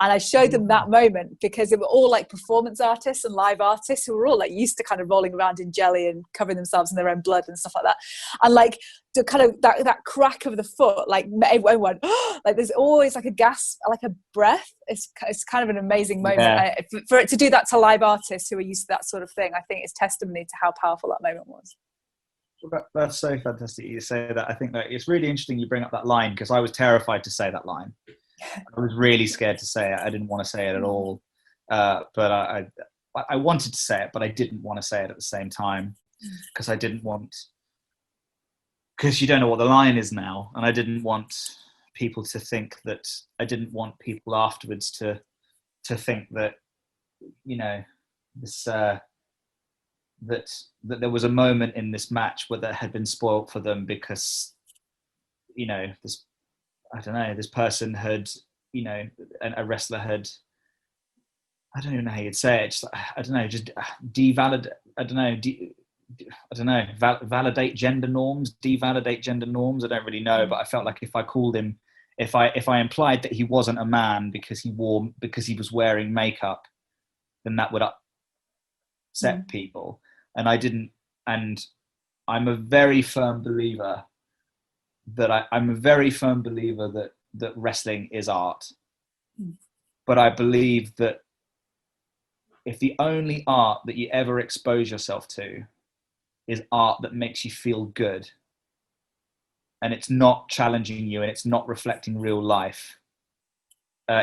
And I showed them that moment because they were all like performance artists and live artists who were all like used to kind of rolling around in jelly and covering themselves in their own blood and stuff like that. And like the kind of that crack of the foot, like everyone went, oh, like there's always like a gasp, like a breath. It's kind of an amazing moment. For it to do that to live artists who are used to that sort of thing, I think it's testimony to how powerful that moment was. That's so fantastic you say that. I think that it's really interesting you bring up that line, because I was terrified to say that line. I was really scared to say it. I didn't want to say it at all. But I wanted to say it, but I didn't want to say it at the same time, because because you don't know what the line is now. And I didn't want people to think that, I didn't want people afterwards to think that, this, that there was a moment in this match where that had been spoiled for them because, this, I don't know, this person had, a wrestler had, I don't even know how you'd say it, just, I don't know, just devalidate, validate gender norms, devalidate gender norms. I don't really know, but I felt like if I called him, if I implied that he wasn't a man because he was wearing makeup, then that would upset people. And I didn't, and I'm a very firm believer that that wrestling is art. But I believe that if the only art that you ever expose yourself to is art that makes you feel good, and it's not challenging you and it's not reflecting real life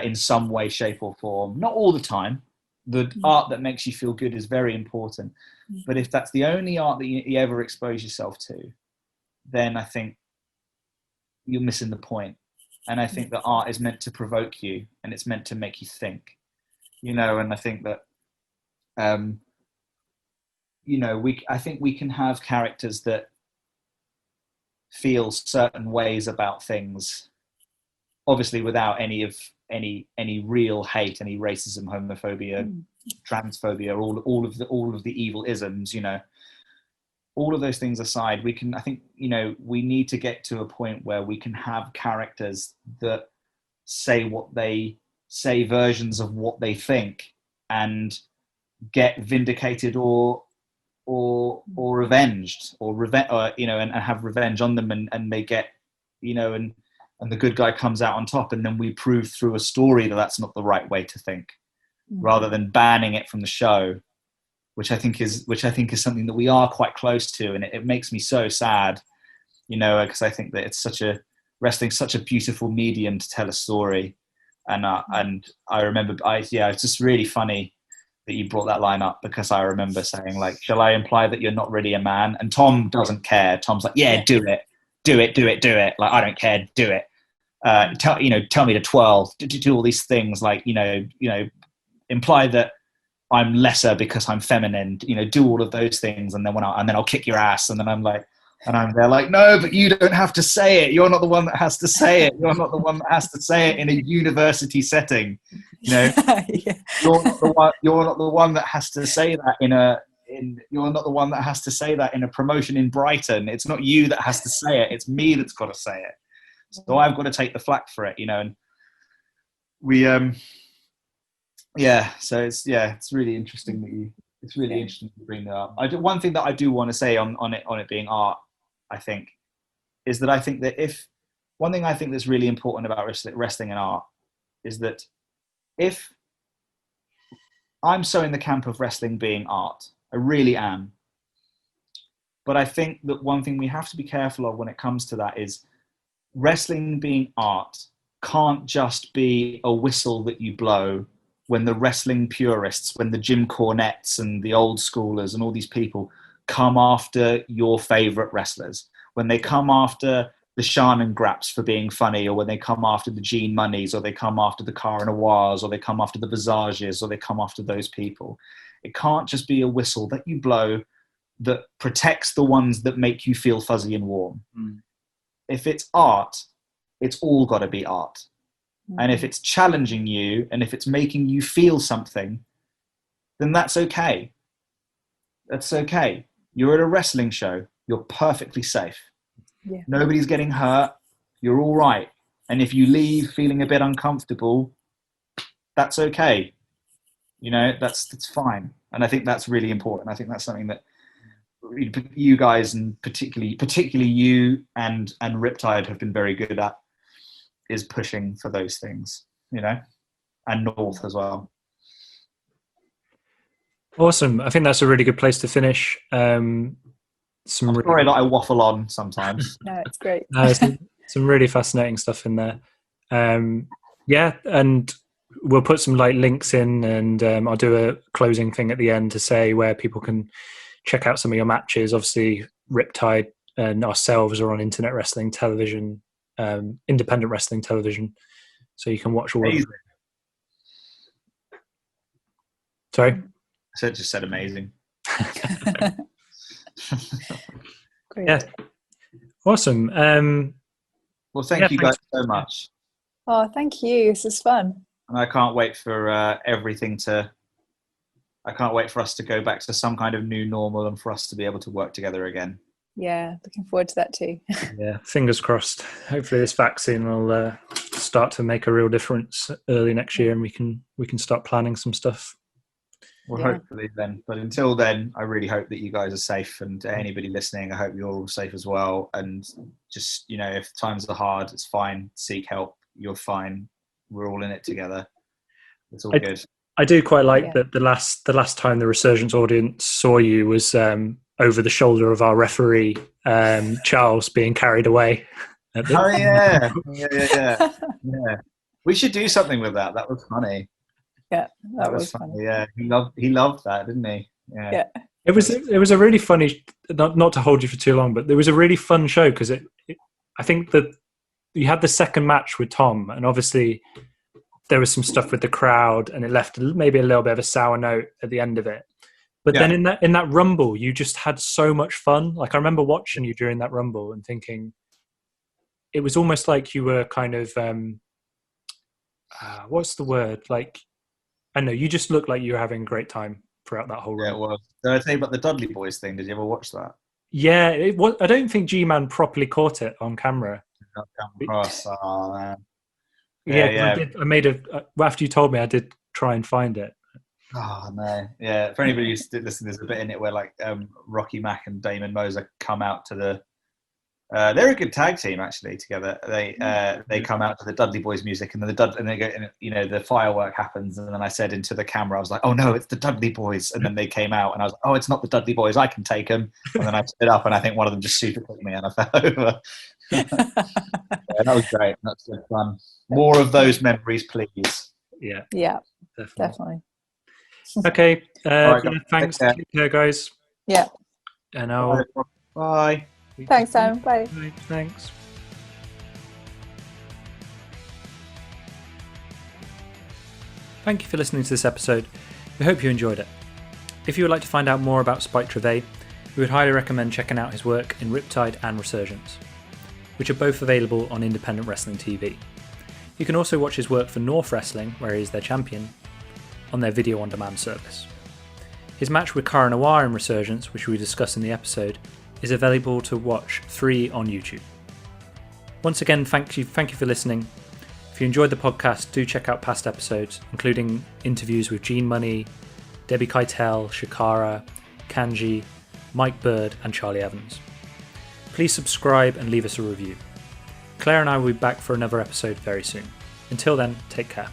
in some way, shape or form, not all the time, the art that makes you feel good is very important. But if that's the only art that you ever expose yourself to, then I think you're missing the point. And I think that art is meant to provoke you and it's meant to make you think, and I think that, I think we can have characters that feel certain ways about things obviously without any real hate, any racism, homophobia, transphobia, all of the evil isms, you know, all of those things aside, I think, you know, we need to get to a point where we can have characters that say versions of what they think and get vindicated or revenged or you know, and have revenge on them, and they get, you know, and the good guy comes out on top, and then we prove through a story that that's not the right way to think, rather than banning it from the show, which I think is something that we are quite close to, and it makes me so sad, you know, because I think that wrestling's such a beautiful medium to tell a story, and I remember it's just really funny that you brought that line up, because I remember saying, like, shall I imply that you're not really a man? And Tom doesn't care. Tom's like, yeah, do it. Like, I don't care, do it. Tell me to twirl, do all these things, like, you know, imply that I'm lesser because I'm feminine, you know, do all of those things, and then I'll kick your ass, and then I'm there like, no, but you don't have to say it. You're not the one that has to say it. You're not the one that has to say it in a university setting. You know, yeah. You're not the one that has to say that you're not the one that has to say that in a promotion in Brighton. It's not you that has to say it. It's me that's got to say it. So I've got to take the flak for it, you know. And we, so it's really interesting that it's really interesting to bring that up. One thing that I do want to say on it being art, I think, is that I think that one thing I think that's really important about wrestling and art is that if I'm so in the camp of wrestling being art, I really am. But I think that one thing we have to be careful of when it comes to that is wrestling being art can't just be a whistle that you blow when the wrestling purists, when the Jim Cornettes and the old schoolers and all these people come after your favorite wrestlers, when they come after the Shannon Graps for being funny, or when they come after the Gene Moneys, or they come after the Cara Noirs, or they come after the Visages, or they come after those people. It can't just be a whistle that you blow that protects the ones that make you feel fuzzy and warm. If it's art, it's all got to be art. And if it's challenging you, and if it's making you feel something, then that's okay. That's okay. You're at a wrestling show. You're perfectly safe. Yeah. Nobody's getting hurt. You're all right. And if you leave feeling a bit uncomfortable, that's okay. You know, that's fine. And I think that's really important. I think that's something that you guys, and particularly you and Riptide, have been very good at, is pushing for those things, you know, and North as well. Awesome. I think that's a really good place to finish. I'm sorry that I waffle on sometimes. No, it's great. Some really fascinating stuff in there. And we'll put some links in, and I'll do a closing thing at the end to say where people can check out some of your matches. Obviously, Riptide and ourselves are on internet wrestling television, independent wrestling television, so you can watch all of them. Sorry? I just said amazing. Great. Yeah. Awesome. Well, thank you guys so much. Oh, thank you. This is fun. And I can't wait for I can't wait for us to go back to some kind of new normal, and for us to be able to work together again. Yeah, looking forward to that too. Yeah, fingers crossed. Hopefully this vaccine will start to make a real difference early next year, and we can start planning some stuff. Well, hopefully then. But until then, I really hope that you guys are safe, and anybody listening, I hope you're all safe as well. And just, you know, if times are hard, it's fine. Seek help. You're fine. We're all in it together. It's all good. I do quite like that the last time the Resurgence audience saw you was over the shoulder of our referee, Charles, being carried away. Oh yeah. Yeah. We should do something with that. That was funny. Yeah, that was funny. Yeah, he loved that, didn't he? Yeah. It was a really funny. Not to hold you for too long, but there was a really fun show because I think that you had the second match with Tom, and obviously there was some stuff with the crowd, and it left maybe a little bit of a sour note at the end of it. But then in that Rumble, you just had so much fun. Like, I remember watching you during that Rumble and thinking it was almost like you were kind of what's the word? Like, I don't know, you just look like you were having a great time throughout that whole run. Yeah, it was. Did I tell you about the Dudley Boys thing? Did you ever watch that? Yeah, it was. I don't think G-Man properly caught it on camera. Not come across. Oh man. Yeah. I made after you told me, I did try and find it. Oh no. Yeah. For anybody who's listening, there's a bit in it where like Rocky Mack and Damon Moser come out to the. They're a good tag team actually together. They come out to the Dudley Boys music, and then and they go, and, you know, the firework happens, and then I said into the camera, I was like, "Oh no, it's the Dudley Boys!" And then they came out, and I was like, "Oh, it's not the Dudley Boys. I can take them." And then I stood up, and I think one of them just super kicked me, and I fell over. Yeah, that was great. That's good fun. More of those memories, please. Yeah, definitely. Okay. Right, thanks. Take care, guys. Yeah. And I'll. Bye. Thanks, Sam. Bye. Thanks. Thank you for listening to this episode. We hope you enjoyed it. If you would like to find out more about Spike Trivet, we would highly recommend checking out his work in Riptide and Resurgence, which are both available on Independent Wrestling TV. You can also watch his work for North Wrestling, where he is their champion, on their video on demand service. His match with Cara Noir in Resurgence, which we discuss in the episode, is available to watch free on YouTube. Once again, thank you for listening. If you enjoyed the podcast, do check out past episodes, including interviews with Gene Money, Debbie Keitel, Shakara, Kanji, Mike Bird, and Charlie Evans. Please subscribe and leave us a review. Claire and I will be back for another episode very soon. Until then, take care.